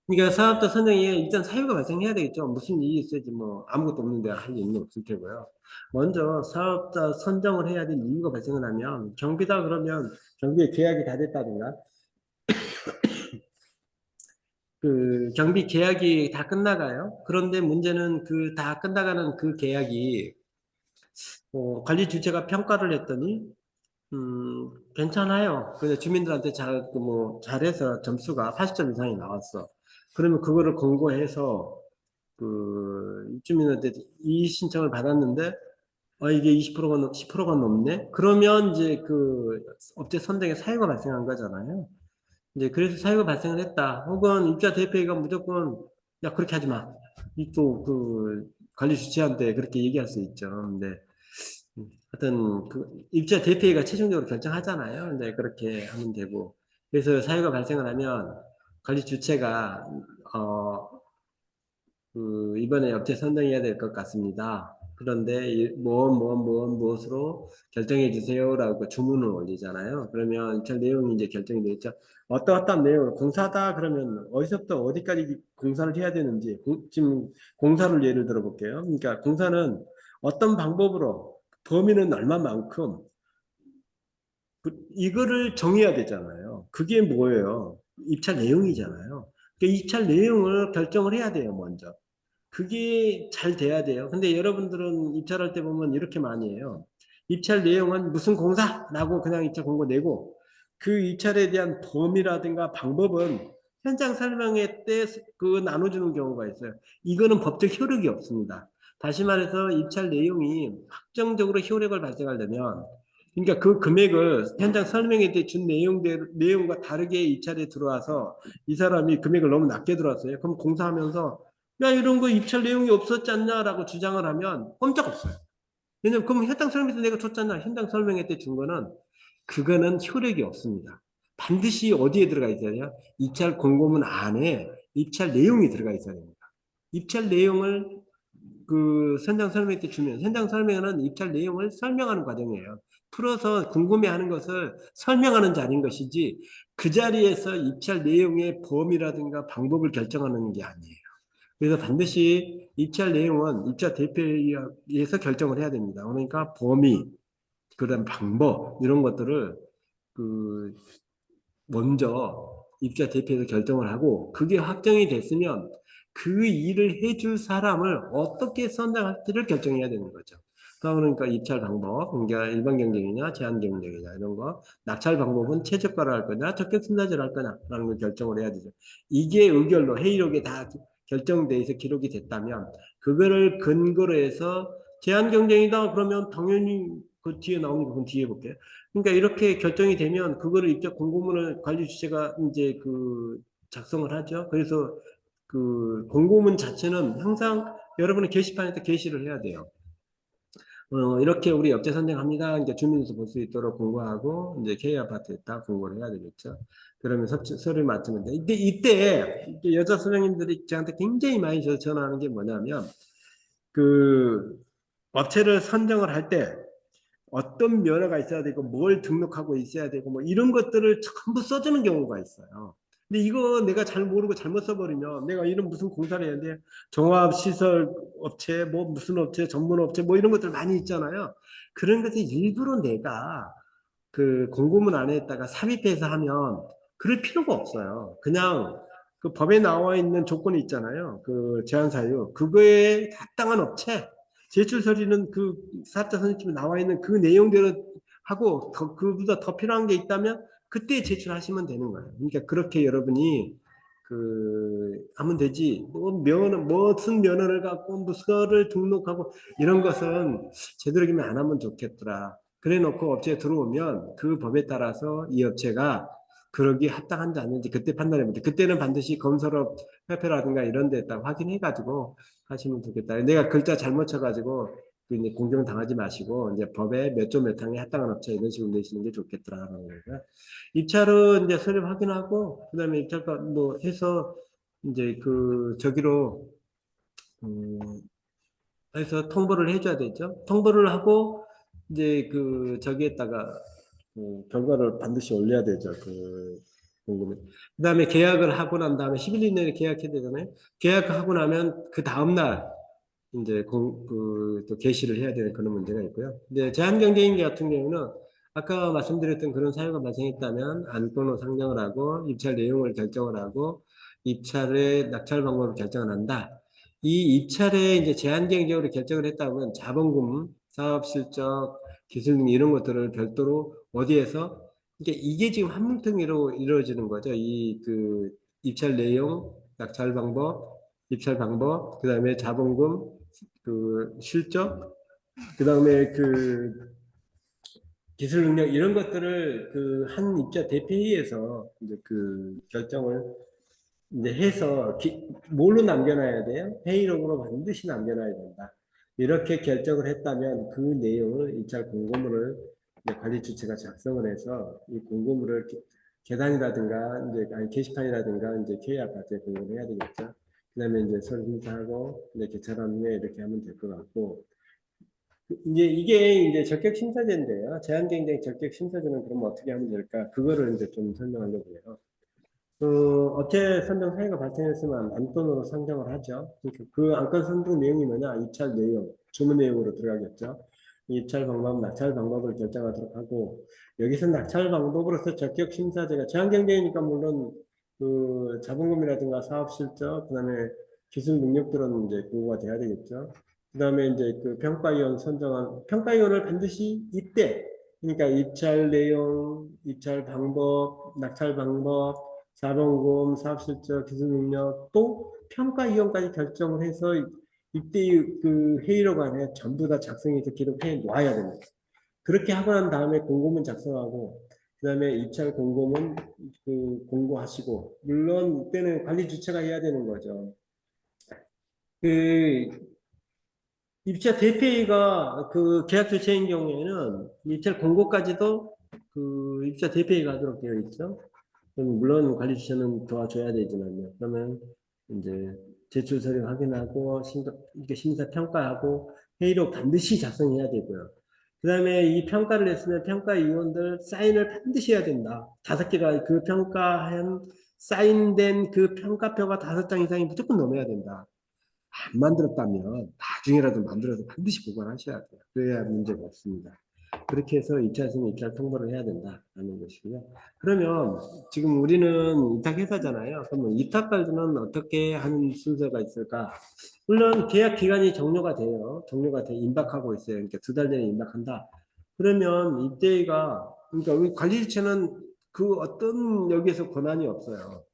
그러니까 사업자 선정에 일단 사유가 발생해야 되겠죠. 무슨 일이 있어야지 뭐 아무것도 없는데 할 일은 없을 테고요. 먼저 사업자 선정을 해야 될 이유가 발생을 하면 경비다 그러면 경비의 계약이 다 됐다든가 그 경비 계약이 다 끝나가요. 그런데 문제는 그 다 끝나가는 그 계약이 관리 주체가 평가를 했더니 괜찮아요. 그래서 주민들한테 잘해서 점수가 80점 이상이 나왔어. 그러면 그거를 권고해서 그 입주민한테 이의 신청을 받았는데 이게 20%가 10%가 넘네. 그러면 이제 그 업체 선정에 사유가 발생한 거잖아요. 이제 그래서 사유가 발생을 했다. 혹은 입자 대표가 무조건 야 그렇게 하지 마. 이쪽 그 관리 주체한테 그렇게 얘기할 수 있죠. 근데 하여튼 그 입자 대표가 최종적으로 결정하잖아요. 근데 그렇게 하면 되고 그래서 사유가 발생을 하면 관리 주체가 이번에 업체 선정해야 될 것 같습니다. 그런데 무엇으로 결정해 주세요라고 주문을 올리잖아요. 그러면 저 내용이 이제 결정이 되겠죠. 어떠한 내용을 공사다 그러면 어디서부터 어디까지 공사를 해야 되는지 지금 공사를 예를 들어 볼게요. 그러니까 공사는 어떤 방법으로 범위는 얼마만큼 이거를 정해야 되잖아요. 그게 뭐예요? 입찰 내용이잖아요. 그러니까 입찰 내용을 결정을 해야 돼요, 먼저. 그게 잘 돼야 돼요. 근데 여러분들은 입찰할 때 보면 이렇게 많이 해요. 입찰 내용은 무슨 공사라고 그냥 입찰 공고 내고 그 입찰에 대한 범위라든가 방법은 현장 설명회 때 그 나눠주는 경우가 있어요. 이거는 법적 효력이 없습니다. 다시 말해서 입찰 내용이 확정적으로 효력을 발생하려면 그러니까 그 금액을 현장 설명회 때 준 내용과 다르게 입찰에 들어와서 이 사람이 금액을 너무 낮게 들어왔어요. 그럼 공사하면서 야 이런 거 입찰 내용이 없었지 않냐라고 주장을 하면 꼼짝 없어요. 왜냐면 그럼 현장 설명회 때 내가 줬잖아. 현장 설명회 때 준 거는 그거는 효력이 없습니다. 반드시 어디에 들어가 있어야 돼요? 입찰 공고문 안에 입찰 내용이 들어가 있어야 됩니다. 입찰 내용을 그 현장 설명회 때 주면 현장 설명회는 입찰 내용을 설명하는 과정이에요. 풀어서 궁금해하는 것을 설명하는 자리인 것이지 그 자리에서 입찰 내용의 범위라든가 방법을 결정하는 게 아니에요. 그래서 반드시 입찰 내용은 입찰 대표에 의해서 결정을 해야 됩니다. 그러니까 범위, 그다음 방법 이런 것들을 그 먼저 입찰 대표에서 결정을 하고 그게 확정이 됐으면 그 일을 해줄 사람을 어떻게 선정할지를 결정해야 되는 거죠. 그러니까 입찰 방법, 그러니까 일반 경쟁이냐, 제한 경쟁이냐 이런 거, 낙찰 방법은 최저가를 할 거냐, 적격 순자제를 할 거냐라는 걸 결정을 해야 되죠. 이게 의결로 회의록에 다 결정돼 있어 기록이 됐다면 그거를 근거로 해서 제한 경쟁이다 그러면 당연히 그 뒤에 나오는 부분 뒤에 볼게요. 그러니까 이렇게 결정이 되면 그거를 입찰 공고문을 관리 주체가 이제 그 작성을 하죠. 그래서 그 공고문 자체는 항상 여러분의 게시판에다 게시를 해야 돼요. 이렇게 우리 업체 선정합니다. 이제 주민에서 볼 수 있도록 공고하고 이제 K 아파트에다 공고를 해야 되겠죠. 그러면 서류 맞추면 돼. 이때 여자 선생님들이 저한테 굉장히 많이 전화하는 게 뭐냐면 그 업체를 선정을 할 때 어떤 면허가 있어야 되고 뭘 등록하고 있어야 되고 뭐 이런 것들을 전부 써주는 경우가 있어요. 근데 이거 내가 잘 모르고 잘못 써버리면 내가 이런 무슨 공사를 해야 돼? 종합시설 업체 뭐 무슨 업체 전문 업체 뭐 이런 것들 많이 있잖아요. 그런 것을 일부러 내가 그 공고문 안에다가 삽입해서 하면 그럴 필요가 없어요. 그냥 그 법에 나와 있는 조건이 있잖아요. 그 제한 사유 그거에 합당한 업체 제출 서류는 그 사업자 선정집에 나와 있는 그 내용대로 하고 그보다 더 필요한 게 있다면 그때 제출하시면 되는 거예요. 그러니까 그렇게 여러분이 그 하면 되지. 뭐 면허 무슨 면허를 갖고 무슨 거를 등록하고 이런 것은 제대로 안 하면 좋겠더라. 그래 놓고 업체에 들어오면 그 법에 따라서 이 업체가 그러기 합당한지 아닌지 그때 판단해 볼때 그때는 반드시 건설업 협회라든가 이런 데다 확인해 가지고 하시면 좋겠다. 내가 글자 잘못 쳐가지고 그 이제 공경 당하지 마시고 이제 법에 몇 조 몇 항에 합당한 업체 이런 식으로 내시는 게 좋겠더라라는 거고요. 입찰은 이제 서류 확인하고 그다음에 입찰가 뭐 해서 이제 그 저기로 해서 통보를 해줘야 되죠. 통보를 하고 이제 그 저기에다가 결과를 반드시 올려야 되죠. 그 궁금해. 그다음에 계약을 하고 난 다음에 11일 이내에 계약해야 되잖아요. 계약하고 나면 그 다음 날 이제 또 게시를 해야 되는 그런 문제가 있고요. 근데 제한 경쟁인 같은 경우는 아까 말씀드렸던 그런 사유가 발생했다면 안건으로 상정을 하고 입찰 내용을 결정을 하고 입찰의 낙찰 방법을 결정을 한다. 이 입찰에 이제 제한적으로 결정을 했다면 자본금, 사업 실적, 기술 등 이런 것들을 별도로 어디에서 이게 지금 한뭉텅이로 이루어지는 거죠. 이 그 입찰 내용, 낙찰 방법, 입찰 방법, 그 다음에 자본금, 그 실적, 그 다음에 그 기술 능력 이런 것들을 그 한 입자 대표회의에서 이제 그 결정을 이제 해서 뭘로 남겨놔야 돼요? 회의록으로 반드시 남겨놔야 된다. 이렇게 결정을 했다면 그 내용을 입찰 공고문을 이제 관리 주체가 작성을 해서 이 공고문을 계단이라든가 이제 아니 게시판이라든가 이제 계약 같은 공고를 해야 되겠죠. 그다음에 이제 설문사하고 이제 개찰한 후에 이렇게 하면 될 것 같고. 이제 이게 이제 적격 심사제인데요. 제한 경쟁 적격 심사제는 그럼 어떻게 하면 될까? 그거를 이제 좀 설명하려고 해요. 업체 선정 사유가 발생했으면 안건으로 상정을 하죠. 그 안건 선정 내용이 뭐냐? 입찰 내용, 주문 내용으로 들어가겠죠. 입찰 방법, 낙찰 방법을 결정하도록 하고, 여기서 낙찰 방법으로서 적격 심사제가 제한 경쟁이니까 물론 그 자본금이라든가 사업 실적, 그다음에 기술 능력들은 이제 공고가 돼야 되겠죠. 그다음에 이제 그 평가위원 선정한 평가위원을 반드시 이때 그러니까 입찰 내용, 입찰 방법, 낙찰 방법, 자본금, 사업실적, 기술능력, 또 평가위원까지 결정을 해서 이때 그 회의록 안에 전부 다 작성해서 기록해 놔야 됩니다. 그렇게 하고 난 다음에 공고문 작성하고, 그 다음에 입찰 공고문 그 공고하시고, 물론 이때는 관리 주체가 해야 되는 거죠. 그 입찰 대표회의가 그 계약 주체인 경우에는 입찰 공고까지도 그 입찰 대표회의가 하도록 되어 있죠. 그럼 물론 관리 주체는 도와줘야 되지만요. 그러면 이제 제출 서류 확인하고 이렇게 심사 평가하고 회의록 반드시 작성해야 되고요. 그 다음에 이 평가를 냈으면 평가위원들 사인을 반드시 해야 된다. 5개가 그 평가한 사인된 그 평가표가 5장 이상이 무조건 넘어야 된다. 안 만들었다면 나중에라도 만들어서 반드시 보관하셔야 돼요. 그래야 문제가 없습니다. 그렇게 해서 2차에서는 입찰 통보를 해야 된다라는 것이고요. 그러면 지금 우리는 위탁회사잖아요. 그러면 위탁 관리는 어떻게 하는 순서가 있을까? 물론 계약 기간이 종료가 돼요. 종료가 돼 임박하고 있어요. 그러니까 2달 전에 임박한다. 그러면 이때가 그러니까 우리 관리주체는 그 어떤 여기에서 권한이 없어요.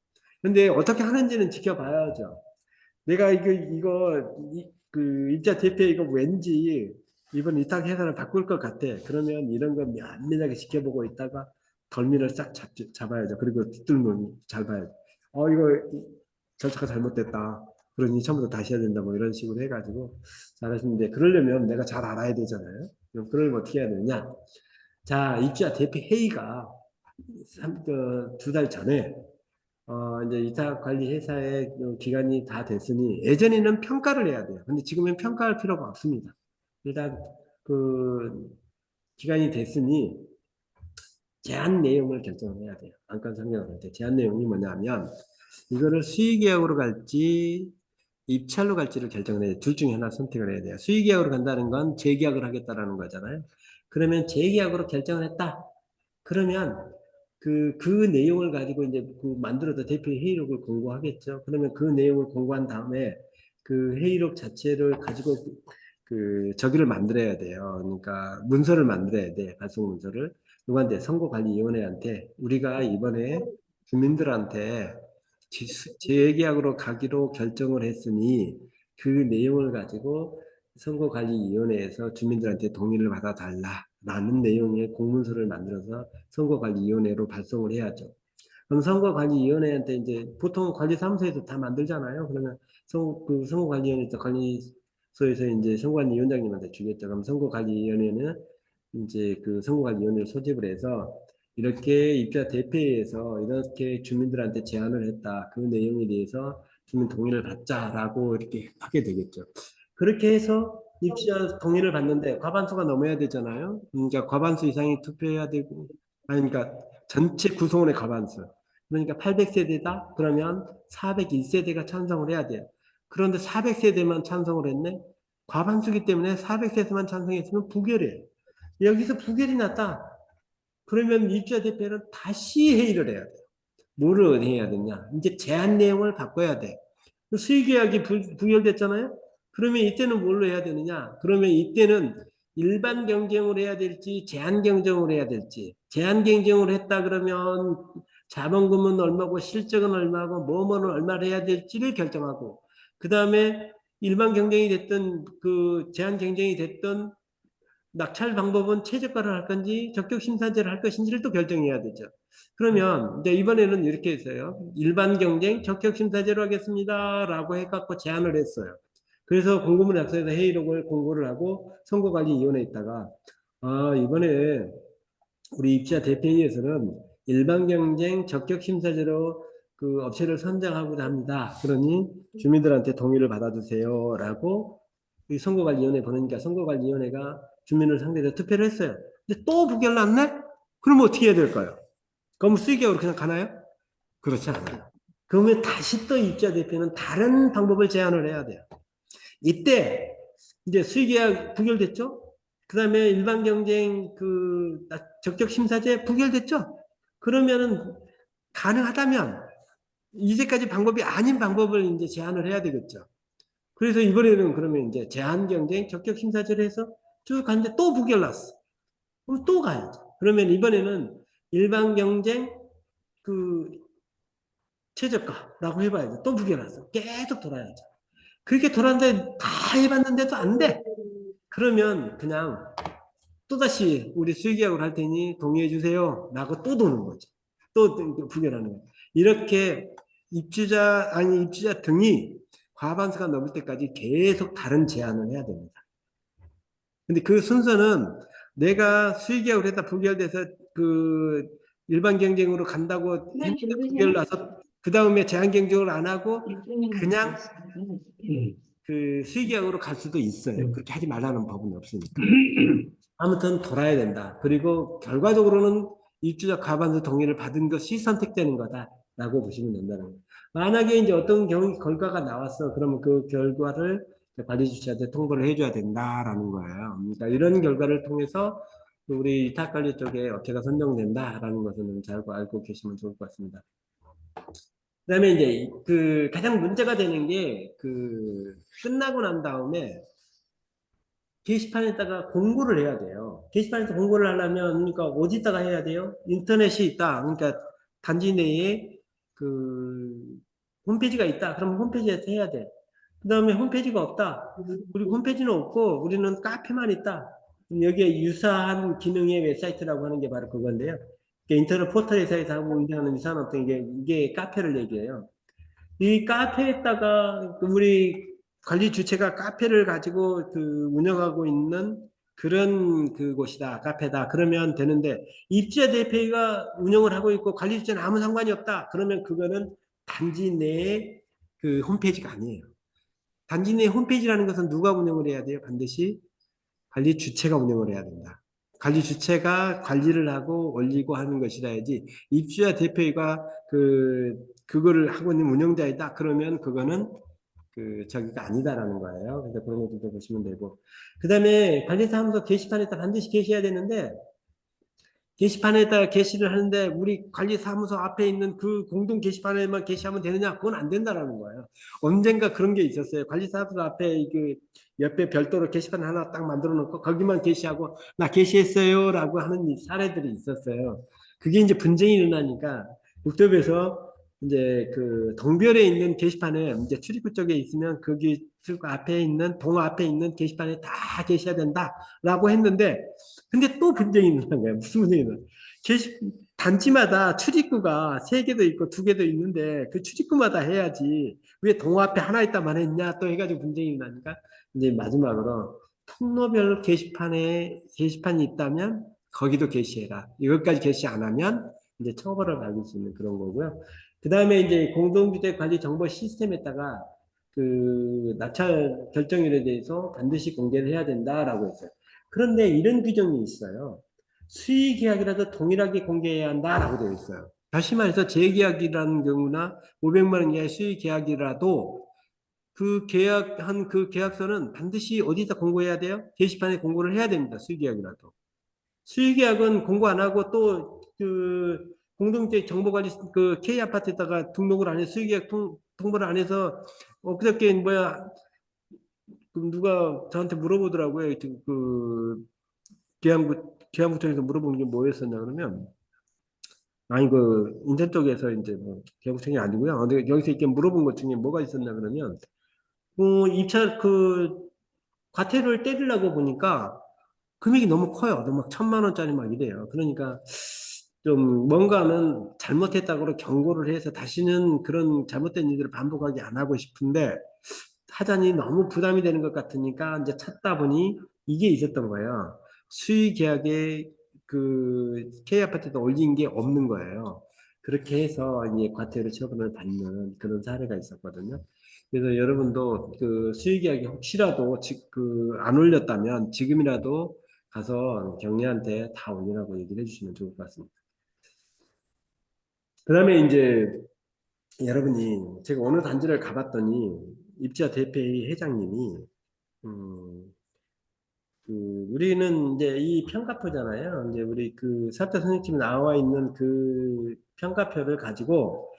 근데 어떻게 하는지는 지켜봐야죠. 내가 그 입자 대표 이거 왠지 이번 위탁 회사를 바꿀 것 같아. 그러면 이런 거 면밀하게 지켜보고 있다가 덜미를 싹 잡아야죠. 그리고 뒷뜰문 잘 봐야죠. 이거 절차가 잘못됐다. 그러니 처음부터 다시 해야 된다. 뭐 이런 식으로 해가지고 잘하시는데 그러려면 내가 잘 알아야 되잖아요. 그럼 그걸 어떻게 해야 되냐? 자, 입자 대표 회의가 2달 전에 이제 이사관리회사의 그 기간이 다 됐으니 예전에는 평가를 해야 돼요. 근데 지금은 평가할 필요가 없습니다. 일단 그 기간이 됐으니 제한 내용을 결정해야 돼요. 안건 상정을 할 때 제한 내용이 뭐냐면 이거를 수의계약으로 갈지 입찰로 갈지를 결정을 해야 돼요. 둘 중에 하나 선택을 해야 돼요. 수의계약으로 간다는 건 재계약을 하겠다라는 거잖아요. 그러면 재계약으로 결정을 했다. 그러면 그 내용을 가지고 이제 그 만들어서 대표 회의록을 공고하겠죠. 그러면 그 내용을 공고한 다음에 그 회의록 자체를 가지고 그 저기를 만들어야 돼요. 그러니까 문서를 만들어야 돼. 발송 문서를. 누구한테? 선거관리위원회한테 우리가 이번에 주민들한테 재계약으로 가기로 결정을 했으니 그 내용을 가지고 선거관리위원회에서 주민들한테 동의를 받아달라라는 내용의 공문서를 만들어서 선거관리위원회로 발송을 해야죠. 그럼 선거관리위원회한테 이제 보통 관리사무소에서 다 만들잖아요. 그러면 그 선거관리위원회에서 관리소에서 이제 선거관리위원장님한테 주겠죠. 그럼 선거관리위원회는 이제 그 선거관리위원회를 소집을 해서 이렇게 입자 대표회에서 이렇게 주민들한테 제안을 했다. 그 내용에 대해서 주민 동의를 받자라고 이렇게 하게 되겠죠. 그렇게 해서 입자 동의를 받는데 과반수가 넘어야 되잖아요. 그러니까 과반수 이상이 투표해야 되고, 아니, 그러니까 전체 구성원의 과반수. 그러니까 800세대다? 그러면 401세대가 찬성을 해야 돼요. 그런데 400세대만 찬성을 했네? 과반수기 때문에 400세대만 찬성했으면 부결이에요. 여기서 부결이 났다. 그러면 입주자 대표는 다시 회의를 해야 돼요. 뭐를 해야 되냐? 이제 제한 내용을 바꿔야 돼. 수의계약이 부결됐잖아요? 그러면 이때는 뭘로 해야 되느냐? 그러면 이때는 일반 경쟁을 해야 될지 제한 경쟁을 해야 될지, 제한 경쟁을 했다 그러면 자본금은 얼마고 실적은 얼마고 뭐뭐는 얼마를 해야 될지를 결정하고, 그 다음에 일반 경쟁이 됐든 그 제한 경쟁이 됐든 낙찰 방법은 최저가를 할 건지 적격 심사제를 할 것인지를 또 결정해야 되죠. 그러면 이제 이번에는 이렇게 했어요. 일반 경쟁 적격 심사제로 하겠습니다라고 해갖고 제안을 했어요. 그래서 공고문 작성해서 회의록을 공고를 하고 선거관리위원회에 있다가 이번에 우리 입주자 대표회의에서는 일반 경쟁 적격 심사제로 그 업체를 선정하고자 합니다. 그러니 주민들한테 동의를 받아주세요라고 이 선거관리위원회 보내니까 선거관리위원회가 주민을 상대로 투표를 했어요. 근데 또 부결 났네? 그럼 어떻게 해야 될까요? 그럼 수의계약으로 그냥 가나요? 그렇지 않아요. 그러면 다시 또 입주자 대표는 다른 방법을 제안을 해야 돼요. 이때 이제 수의계약 부결됐죠? 그 다음에 일반 경쟁 그 적격 심사제 부결됐죠? 그러면은 가능하다면 이제까지 방법이 아닌 방법을 이제 제안을 해야 되겠죠. 그래서 이번에는 그러면 이제 제한 경쟁 적격 심사제를 해서 쭉 갔는데 또 부결났어. 그럼 또 가야죠. 그러면 이번에는 일반 경쟁 그 최저가라고 해봐야죠. 또 부결났어. 계속 돌아야죠. 그렇게 돌았는데 다 해봤는데도 안 돼. 그러면 그냥 또다시 우리 수의계약을 할 테니 동의해 주세요. 라고 또 도는 거죠. 또 부결하는 거예요. 이렇게 입주자 등이 과반수가 넘을 때까지 계속 다른 제안을 해야 됩니다. 근데 그 순서는 내가 수의계약을 했다 부결돼서 그 일반 경쟁으로 간다고 했는데 부결 나서 그 다음에 제한 경쟁을 안 하고 그냥 그 수의계약으로 갈 수도 있어요. 그렇게 하지 말라는 법은 없으니까. 아무튼 돌아야 된다. 그리고 결과적으로는 입주자 과반수 동의를 받은 것이 선택되는 거다라고 보시면 된다는 거예요. 만약에 이제 어떤 결과가 나왔어. 그러면 그 결과를 관리주체한테 통보를 해줘야 된다라는 거예요. 그러니까 이런 결과를 통해서 우리 위탁관리 쪽에 업체가 선정된다라는 것은 잘 알고 계시면 좋을 것 같습니다. 그다음에 이제 그 가장 문제가 되는 게 그 끝나고 난 다음에 게시판에다가 공고를 해야 돼요. 게시판에서 공고를 하려면 그러니까 어디다가 해야 돼요? 인터넷이 있다. 그러니까 단지 내에 그 홈페이지가 있다. 그럼 홈페이지에서 해야 돼. 그 다음에 홈페이지가 없다. 우리 홈페이지는 없고 우리는 카페만 있다. 여기에 유사한 기능의 웹사이트라고 하는 게 바로 그건데요. 인터넷 포털에서 하고 운영하는 유사한 어떤 이게 카페를 얘기해요. 이 카페에다가 우리 관리 주체가 카페를 가지고 그 운영하고 있는 그런 그곳이다, 카페다. 그러면 되는데 입주자 대표가 운영을 하고 있고 관리 주체는 아무 상관이 없다. 그러면 그거는 단지 내의 그 홈페이지가 아니에요. 단지 내 홈페이지라는 것은 누가 운영을 해야 돼요? 반드시 관리 주체가 운영을 해야 된다. 관리 주체가 관리를 하고 올리고 하는 것이라야지 입주자 대표가 그거를 하고 있는 운영자이다. 그러면 그거는 저기가 아니다라는 거예요. 그래서 그런 것도 보시면 되고. 그 다음에 관리사무소 게시판에다 반드시 게시해야 되는데, 게시판에다 게시를 하는데, 우리 관리사무소 앞에 있는 그 공동 게시판에만 게시하면 되느냐? 그건 안 된다라는 거예요. 언젠가 그런 게 있었어요. 관리사무소 앞에 그 옆에 별도로 게시판 하나 딱 만들어 놓고, 거기만 게시하고, 나 게시했어요. 라고 하는 사례들이 있었어요. 그게 이제 분쟁이 일어나니까, 국토부에서 이제 그 동별에 있는 게시판에 이제 출입구 쪽에 있으면 거기 출입구 앞에 있는 동 앞에 있는 게시판에 다 게시해야 된다라고 했는데 근데 또 분쟁이 일어난 거예요. 무슨 분쟁이 일어나? 단지마다 출입구가 3개도 있고 2개도 있는데 그 출입구마다 해야지 왜 동 앞에 하나 있다만 했냐 또 해가지고 분쟁이 일어나니까 이제 마지막으로 통로별 게시판이 있다면 거기도 게시해라. 이것까지 게시 안 하면 이제 처벌을 받을 수 있는 그런 거고요. 그 다음에 이제 공동주택 관리 정보 시스템에다가 그 낙찰 결정일에 대해서 반드시 공개를 해야 된다라고 했어요. 그런데 이런 규정이 있어요. 수의 계약이라도 동일하게 공개해야 한다라고 되어 있어요. 다시 말해서 재계약이라는 경우나 500만 원 이하의 수의 계약이라도 그 계약한 그 계약서는 반드시 어디다 공고해야 돼요? 게시판에 공고를 해야 됩니다. 수의 계약이라도. 수의계약은 공고 안 하고 또 그 공동주택 정보관리 그 K 아파트에다가 등록을 안 해서 수의계약 통보를 안 해서 그저께 뭐야 누가 저한테 물어보더라고요. 그 계양구청에서 물어보는 게 뭐였었냐 그러면 아니 그 인천 쪽에서 이제 뭐 계양구청이 아니고요. 근데 여기서 이렇게 물어본 것 중에 뭐가 있었냐 그러면 입찰 그 과태료를 때리려고 보니까 금액이 너무 커요. 너무 막 1,000만 원짜리 막 이래요. 그러니까 좀 뭔가는 잘못했다고 경고를 해서 다시는 그런 잘못된 일들을 반복하게 안 하고 싶은데 하자니 너무 부담이 되는 것 같으니까 이제 찾다 보니 이게 있었던 거예요. 수의 계약에 그 K 아파트에다 올린 게 없는 거예요. 그렇게 해서 이제 과태료 처분을 받는 그런 사례가 있었거든요. 그래서 여러분도 그 수의 계약이 혹시라도 안 올렸다면 지금이라도 가서 경리한테 다 올리라고 얘기를 해주시면 좋을 것 같습니다. 그 다음에 이제 여러분이 제가 어느 단지를 가봤더니 입주자 대표회의 회장님이 그 우리는 이제 이 평가표잖아요. 이제 우리 그 사업자 선생님이 나와 있는 그 평가표를 가지고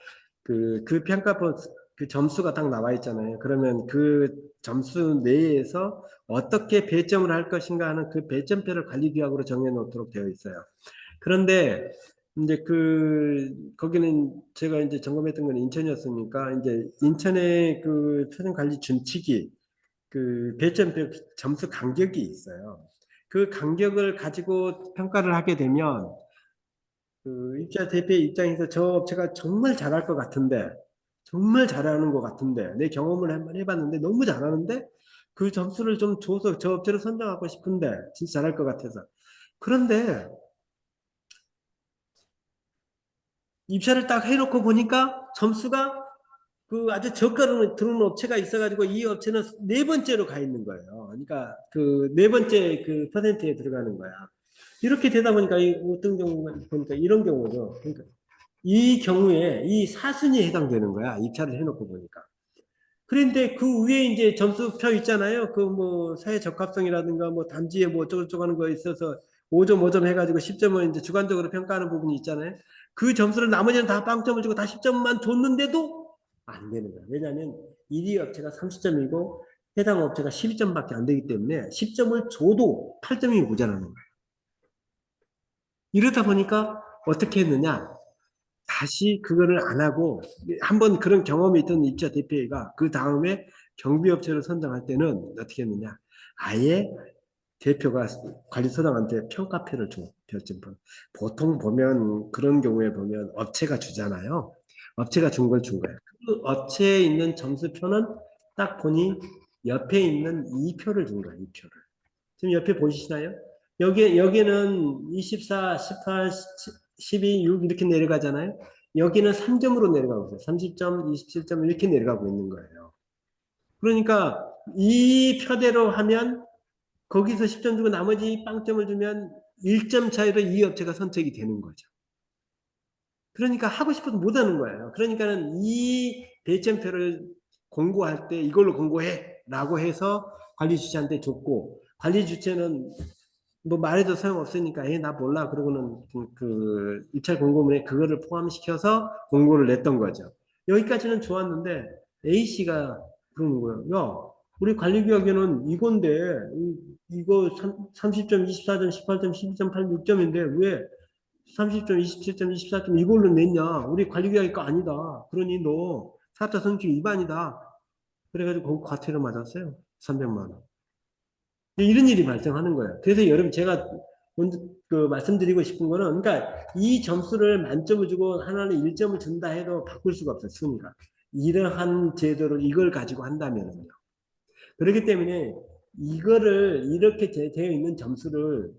그 평가표 그 점수가 딱 나와 있잖아요. 그러면 그 점수 내에서 어떻게 배점을 할 것인가 하는 그 배점표를 관리규약으로 정해 놓도록 되어 있어요. 그런데 이제 거기는 제가 이제 점검했던 건 인천이었으니까 이제 인천의 그 표준관리 준칙이 그 배점표 점수 간격이 있어요. 그 간격을 가지고 평가를 하게 되면 그 입주자 대표의 입장에서 저 업체가 정말 잘할 것 같은데 정말 잘하는 것 같은데 내 경험을 한번 해봤는데 너무 잘하는데 그 점수를 좀 줘서 저 업체를 선정하고 싶은데 진짜 잘할 것 같아서 그런데 입찰을 딱 해놓고 보니까 점수가 그 아주 저가로 들어오는 업체가 있어가지고 이 업체는 네 번째로 가 있는 거예요. 그러니까 그 네 번째 그 퍼센트에 들어가는 거야. 이렇게 되다 보니까 이 어떤 경우 보니까 이런 경우죠. 그러니까 이 경우에 이 사순위에 해당되는 거야. 입찰을 해놓고 보니까. 그런데 그 위에 이제 점수표 있잖아요. 그 뭐 사회 적합성이라든가 뭐 단지에 뭐 어쩌고저쩌고 하는 거 있어서 5점 5점 해가지고 10점을 이제 주관적으로 평가하는 부분이 있잖아요. 그 점수를 나머지는 다 빵점을 주고 다 10점만 줬는데도 안 되는 거야. 왜냐하면 1위 업체가 30점이고 해당 업체가 12점밖에 안 되기 때문에 10점을 줘도 8점이 모자라는 거예요. 이러다 보니까 어떻게 했느냐? 다시 그거를 안 하고 한번 그런 경험이 있던 입주자 대표가 그 다음에 경비업체를 선정할 때는 어떻게 했느냐? 아예 대표가 관리소장한테 평가표를 줘. 별점표. 보통 보면 그런 경우에 보면 업체가 주잖아요. 업체가 준 걸 준 거예요. 그 업체에 있는 점수표는 딱 보니 옆에 있는 2표를 준 거예요. 2표를. 지금 옆에 보시나요? 여기는 24, 18, 12, 6 이렇게 내려가잖아요. 여기는 3점으로 내려가고 있어요. 30점, 27점 이렇게 내려가고 있는 거예요. 그러니까 이 표대로 하면 거기서 10점 주고 나머지 빵점을 주면 1점 차이로 이 업체가 선택이 되는 거죠. 그러니까 하고 싶어도 못 하는 거예요. 그러니까는 이 배점표를 공고할 때 이걸로 공고해 라고 해서 관리 주체한테 줬고 관리 주체는 뭐 말해도 소용없으니까 나 몰라 그러고는 그 입찰 공고문에 그거를 포함시켜서 공고를 냈던 거죠. 여기까지는 좋았는데 A씨가 그러는 거예요. 야 우리 관리규약에는 이건데 이거 30점, 24점, 18점, 12점, 8, 6점인데 왜 30점, 27점, 24점 이걸로 냈냐? 우리 관리규약이 거 아니다. 그러니 너 사업자 선택 위반이다. 그래가지고 거기 과태료 맞았어요. 300만 원. 이런 일이 발생하는 거예요. 그래서 여러분 제가 먼저 말씀드리고 싶은 거는 그러니까 이 점수를 만점을 주고 하나는 1점을 준다 해도 바꿀 수가 없어요. 순위가. 이러한 제도를 이걸 가지고 한다면요. 그렇기 때문에 이거를 이렇게 되어 있는 점수를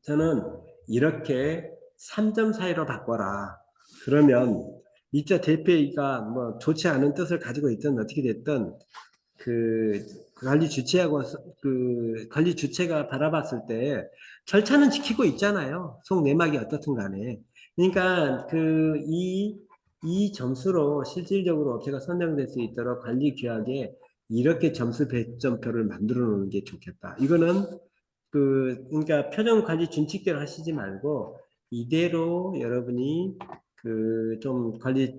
저는 이렇게 3점 사이로 바꿔라. 그러면 입자 대표가 뭐 좋지 않은 뜻을 가지고 있든 어떻게 됐든 그 관리 주체하고 그 관리 주체가 바라봤을 때 절차는 지키고 있잖아요. 속내막이 어떻든 간에. 그러니까 이 점수로 실질적으로 업체가 선정될 수 있도록 관리 규약에 이렇게 점수 배점표를 만들어 놓는 게 좋겠다. 이거는 그러니까 표정 관리 준칙대로 하시지 말고 이대로 여러분이 그 좀 관리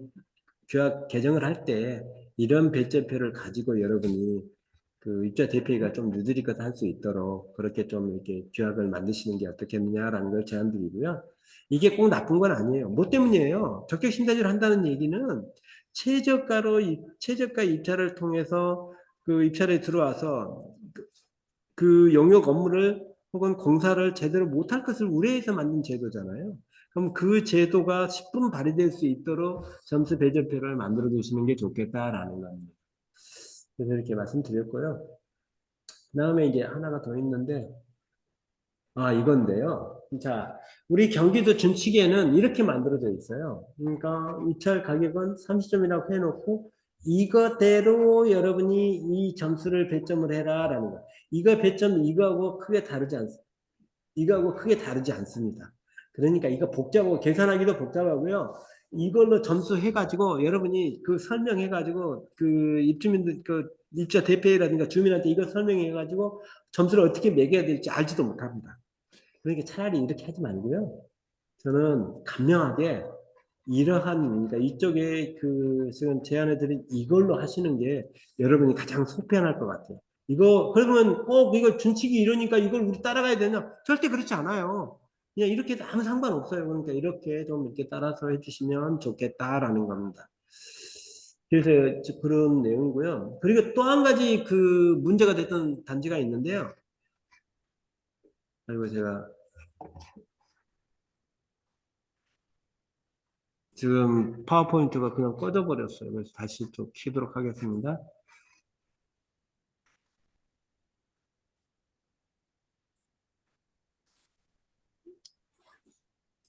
규약 개정을 할 때 이런 배점표를 가지고 여러분이 그 입자 대표가 좀 누드리껏 할 수 있도록 그렇게 좀 이렇게 규약을 만드시는 게 어떻겠느냐라는 걸 제안드리고요. 이게 꼭 나쁜 건 아니에요. 뭐 때문이에요? 적격 심사지를 한다는 얘기는 최저가 입찰을 통해서 그 입찰에 들어와서 그 용역 업무를 혹은 공사를 제대로 못할 것을 우려해서 만든 제도잖아요. 그럼 그 제도가 10분 발휘될 수 있도록 점수 배제표를 만들어 두시는 게 좋겠다라는 겁니다. 그래서 이렇게 말씀드렸고요. 그 다음에 이제 하나가 더 있는데, 이건데요. 자, 우리 경기도 준칙에는 이렇게 만들어져 있어요. 그러니까 입찰 가격은 30점이라고 해놓고 이거대로 여러분이 이 점수를 배점을 해라라는 거. 이거 배점 이거하고 크게 다르지 않습니다. 이거하고 크게 다르지 않습니다. 그러니까 이거 복잡하고 계산하기도 복잡하고요. 이걸로 점수 해가지고 여러분이 그 설명해가지고 그 입주민들 그 입자 대표라든가 주민한테 이거 설명해가지고 점수를 어떻게 매겨야 될지 알지도 못합니다. 그러니까 차라리 이렇게 하지 말고요. 저는 간명하게 이러한 그러니까 이쪽에 그 지금 제안해드린 이걸로 하시는 게 여러분이 가장 속편할 것 같아요. 이거 그러면 이거 준칙이 이러니까 이걸 우리 따라가야 되냐? 절대 그렇지 않아요. 그냥 이렇게 해도 아무 상관없어요. 그러니까 이렇게 좀 이렇게 따라서 해주시면 좋겠다라는 겁니다. 그래서 그런 내용이고요. 그리고 또 한 가지 그 문제가 됐던 단지가 있는데요. 그리고 제가 지금 파워포인트가 그냥 꺼져버렸어요. 그래서 다시 또 키도록 하겠습니다.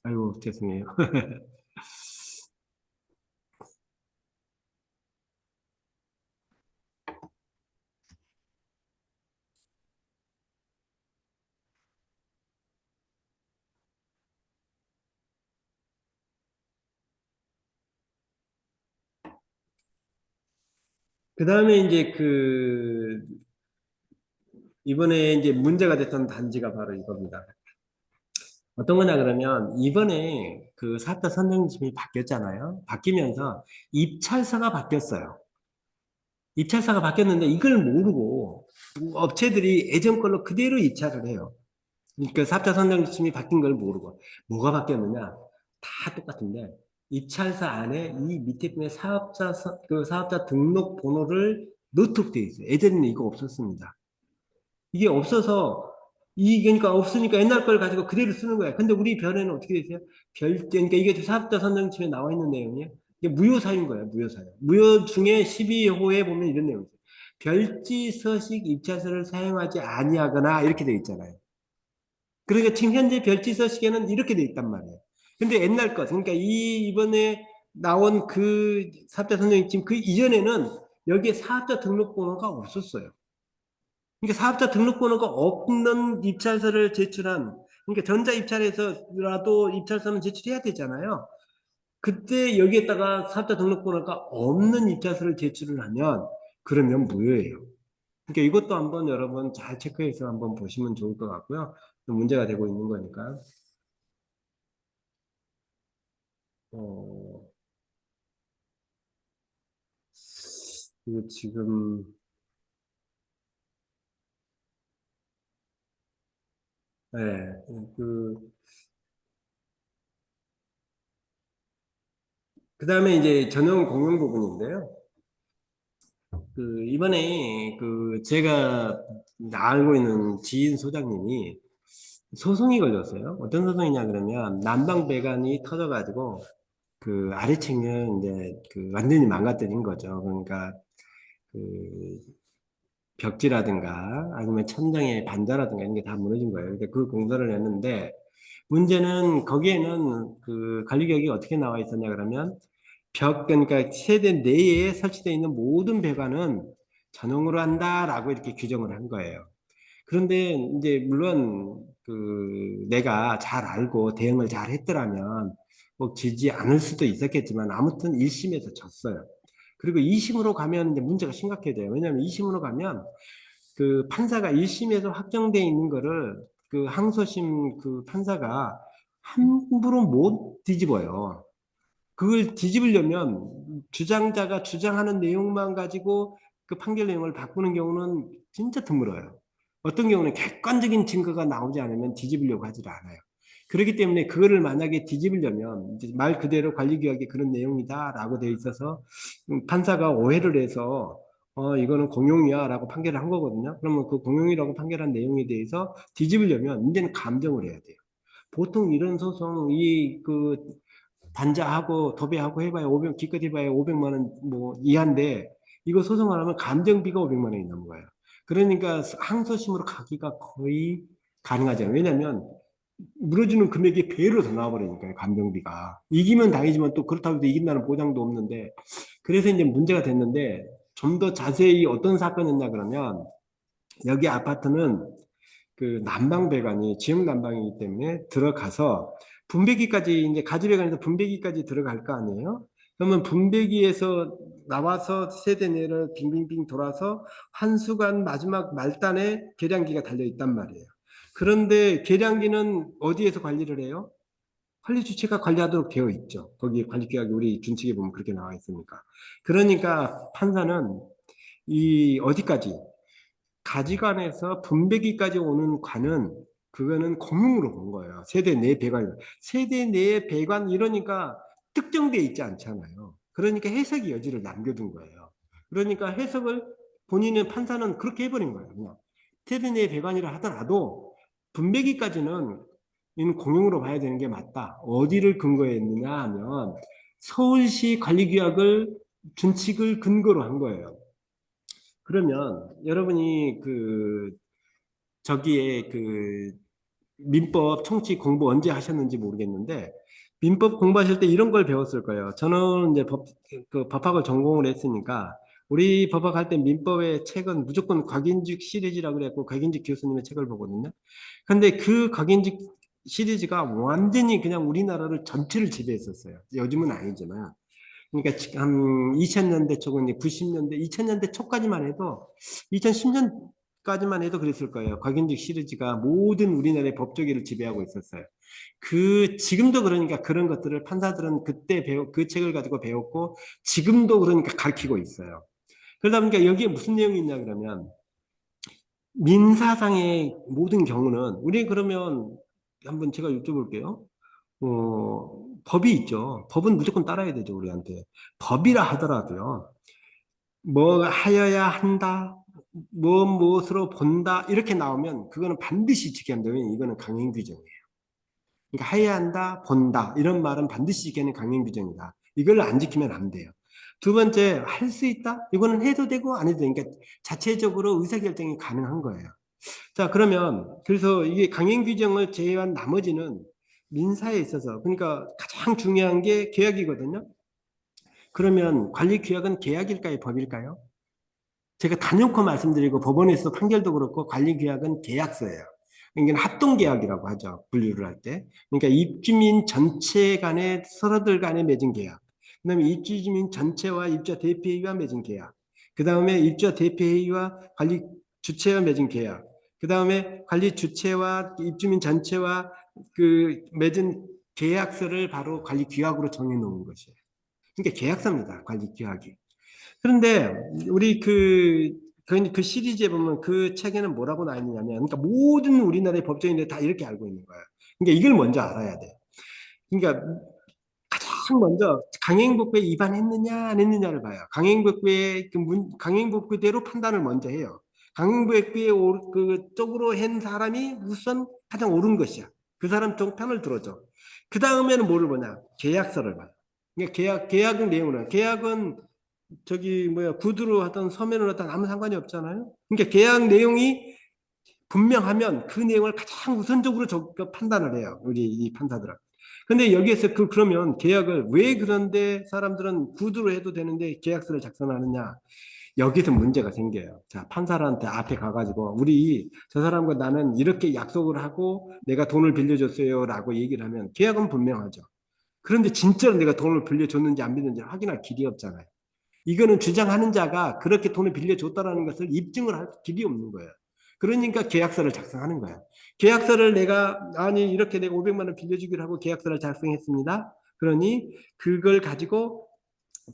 아이고, 죄송해요. 그 다음에 이제 이번에 이제 문제가 됐던 단지가 바로 이겁니다. 어떤 거냐 그러면, 이번에 그 사업자 선정심이 바뀌었잖아요. 바뀌면서 입찰사가 바뀌었어요. 입찰사가 바뀌었는데 이걸 모르고 업체들이 예전 걸로 그대로 입찰을 해요. 그 사업자 선정심이 바뀐 걸 모르고. 뭐가 바뀌었느냐? 다 똑같은데, 입찰사 안에 이 밑에 분의 사업자 등록 번호를 넣도록 되어 있어요. 예전에는 이거 없었습니다. 이게 없어서, 그러니까 없으니까 옛날 걸 가지고 그대로 쓰는 거야. 근데 우리 변에는 어떻게 되세요? 그러니까 이게 사업자 선정심에 나와 있는 내용이에요. 이게 무효사유인 거예요, 무효사유. 무효 중에 12호에 보면 이런 내용이 있어요. 별지 서식 입찰서를 사용하지 아니하거나 이렇게 되어 있잖아요. 그러니까 지금 현재 별지서 시계는 이렇게 돼 있단 말이에요. 근데 옛날 것, 그러니까 이번에 나온 그 사업자 선정이 지금 그 이전에는 여기에 사업자 등록번호가 없었어요. 그러니까 사업자 등록번호가 없는 입찰서를 제출한, 그러니까 전자 입찰에서라도 입찰서는 제출해야 되잖아요. 그때 여기에다가 사업자 등록번호가 없는 입찰서를 제출을 하면 그러면 무효예요. 그러니까 이것도 한번 여러분 잘 체크해서 한번 보시면 좋을 것 같고요. 문제가 되고 있는 거니까. 어, 이거 지금, 네, 그 다음에 이제 전용 공용 부분인데요. 이번에 제가 알고 있는 지인 소장님이 소송이 걸렸어요. 어떤 소송이냐 그러면 난방 배관이 터져가지고 아래층을 이제 완전히 망가뜨린 거죠. 그러니까 그 벽지라든가 아니면 천장의 반자라든가 이런 게 다 무너진 거예요. 근데 그 공사를 했는데 문제는 거기에는 관리계획이 어떻게 나와 있었냐 그러면 그러니까 세대 내에 설치되어 있는 모든 배관은 전용으로 한다라고 이렇게 규정을 한 거예요. 그런데 이제 물론 내가 잘 알고 대응을 잘 했더라면 꼭 지지 않을 수도 있었겠지만 아무튼 1심에서 졌어요. 그리고 2심으로 가면 이제 문제가 심각해져요. 왜냐하면 2심으로 가면 판사가 1심에서 확정되어 있는 거를 그 항소심 그 판사가 함부로 못 뒤집어요. 그걸 뒤집으려면 주장자가 주장하는 내용만 가지고 그 판결 내용을 바꾸는 경우는 진짜 드물어요. 어떤 경우는 객관적인 증거가 나오지 않으면 뒤집으려고 하질 않아요. 그렇기 때문에 그거를 만약에 뒤집으려면 이제 말 그대로 관리규약에 그런 내용이다라고 되어 있어서 판사가 오해를 해서 이거는 공용이야라고 판결을 한 거거든요. 그러면 그 공용이라고 판결한 내용에 대해서 뒤집으려면 이제는 감정을 해야 돼요. 보통 이런 소송 이그 반자하고 도배하고 해봐야 500 기껏 해봐야 500만 원 뭐 이하인데 이거 소송을 하면 감정비가 500만 원이 넘는 거예요. 그러니까 항소심으로 가기가 거의 가능하잖아요. 왜냐하면 물어주는 금액이 배로 더 나와버리니까요. 감정비가 이기면 다행이지만 또 그렇다고 해서 이긴다는 보장도 없는데 그래서 이제 문제가 됐는데 좀 더 자세히 어떤 사건이었냐 그러면 여기 아파트는 그 난방 배관이 지역 난방이기 때문에 들어가서 분배기까지 이제 가지배관에서 분배기까지 들어갈 거 아니에요? 그러면 분배기에서 나와서 세대 내를 빙빙빙 돌아서 한수관 마지막 말단에 계량기가 달려 있단 말이에요. 그런데 계량기는 어디에서 관리를 해요? 관리 주체가 관리하도록 되어 있죠. 거기 관리규약이 우리 준칙에 보면 그렇게 나와 있으니까. 그러니까 판사는 이 어디까지 가지관에서 분배기까지 오는 관은 그거는 공용으로 본 거예요. 세대 내 배관. 세대 내 배관 이러니까 특정되어 있지 않잖아요. 그러니까 해석의 여지를 남겨둔 거예요. 그러니까 해석을 본인의 판사는 그렇게 해버린 거예요. 그냥 세대 내 배관이라 하더라도 분배기까지는 이는 공용으로 봐야 되는 게 맞다. 어디를 근거했느냐 하면 서울시 관리규약을 준칙을 근거로 한 거예요. 그러면 여러분이 그 저기에 그 민법 총칙 공부 언제 하셨는지 모르겠는데 민법 공부하실 때 이런 걸 배웠을 거예요. 저는 이제 그 법학을 전공을 했으니까 우리 법학 할 때 민법의 책은 무조건 곽인직 시리즈라고 그랬고 곽인직 교수님의 책을 보거든요. 근데 그 곽인직 시리즈가 완전히 그냥 우리나라를 전체를 지배했었어요. 요즘은 아니지만. 그러니까 한 2000년대 초근 90년대, 2000년대 초까지만 해도 2010년까지만 해도 그랬을 거예요. 곽인직 시리즈가 모든 우리나라의 법조계를 지배하고 있었어요. 그 지금도 그러니까 그런 것들을 판사들은 그때 그 책을 가지고 배웠고 지금도 그러니까 가르치고 있어요. 그러다 보니까 여기에 무슨 내용이 있냐 그러면 민사상의 모든 경우는 우리 그러면 한번 제가 여쭤볼게요. 법이 있죠. 법은 무조건 따라야 되죠, 우리한테. 법이라 하더라도요. 뭐 하여야 한다, 무엇으로 본다, 이렇게 나오면 그거는 반드시 지켜야 한다. 왜냐면 이거는 강행 규정이에요. 그러니까 해야 한다, 본다, 이런 말은 반드시 지켜야 하는 강행 규정이다. 이걸 안 지키면 안 돼요. 두 번째, 할 수 있다? 이거는 해도 되고 안 해도 되니까 자체적으로 의사결정이 가능한 거예요. 자, 그러면 그래서 이게 강행 규정을 제외한 나머지는 민사에 있어서 그러니까 가장 중요한 게 계약이거든요. 그러면 관리규약은 계약일까요, 법일까요? 제가 단연코 말씀드리고 법원에서 판결도 그렇고 관리규약은 계약서예요. 그러니까 합동계약이라고 하죠. 분류를 할 때. 그러니까 입주민 전체 간에 서로들 간에 맺은 계약. 그 다음에 입주민 전체와 입주자 대표회의와 맺은 계약. 그 다음에 입주자 대표회의와 관리 주체와 맺은 계약. 그 다음에 관리 주체와 입주민 전체와 그 맺은 계약서를 바로 관리규약으로 정해놓은 것이에요. 그러니까 계약서입니다. 관리규약이. 그런데 우리 그 시리즈에 보면 그 책에는 뭐라고 나와 있느냐면, 그러니까 모든 우리나라의 법조인들이 다 이렇게 알고 있는 거예요. 그러니까 이걸 먼저 알아야 돼. 그러니까 가장 먼저 강행법부에 위반했느냐 안 했느냐를 봐요. 강행법부의 강행법부대로 판단을 먼저 해요. 강행법부의 그쪽으로 한 사람이 우선 가장 옳은 것이야. 그 사람 쪽 편을 들어줘. 그 다음에는 뭐를 보냐? 계약서를 봐요. 그러니까 계약은 내용은 계약은 저기 뭐야 구두로 하든 서면으로 하든 아무 상관이 없잖아요. 그러니까 계약 내용이 분명하면 그 내용을 가장 우선적으로 판단을 해요. 우리 이 판사들은. 근데 여기에서 그러면 계약을 왜 그런데 사람들은 구두로 해도 되는데 계약서를 작성하느냐? 여기서 문제가 생겨요. 자, 판사한테 앞에 가가지고 우리 저 사람과 나는 이렇게 약속을 하고 내가 돈을 빌려줬어요라고 얘기를 하면 계약은 분명하죠. 그런데 진짜로 내가 돈을 빌려줬는지 안 빌렸는지 확인할 길이 없잖아요. 이거는 주장하는 자가 그렇게 돈을 빌려줬다라는 것을 입증을 할 길이 없는 거예요. 그러니까 계약서를 작성하는 거예요. 계약서를 아니, 이렇게 내가 500만 원 빌려주기로 하고 계약서를 작성했습니다. 그러니 그걸 가지고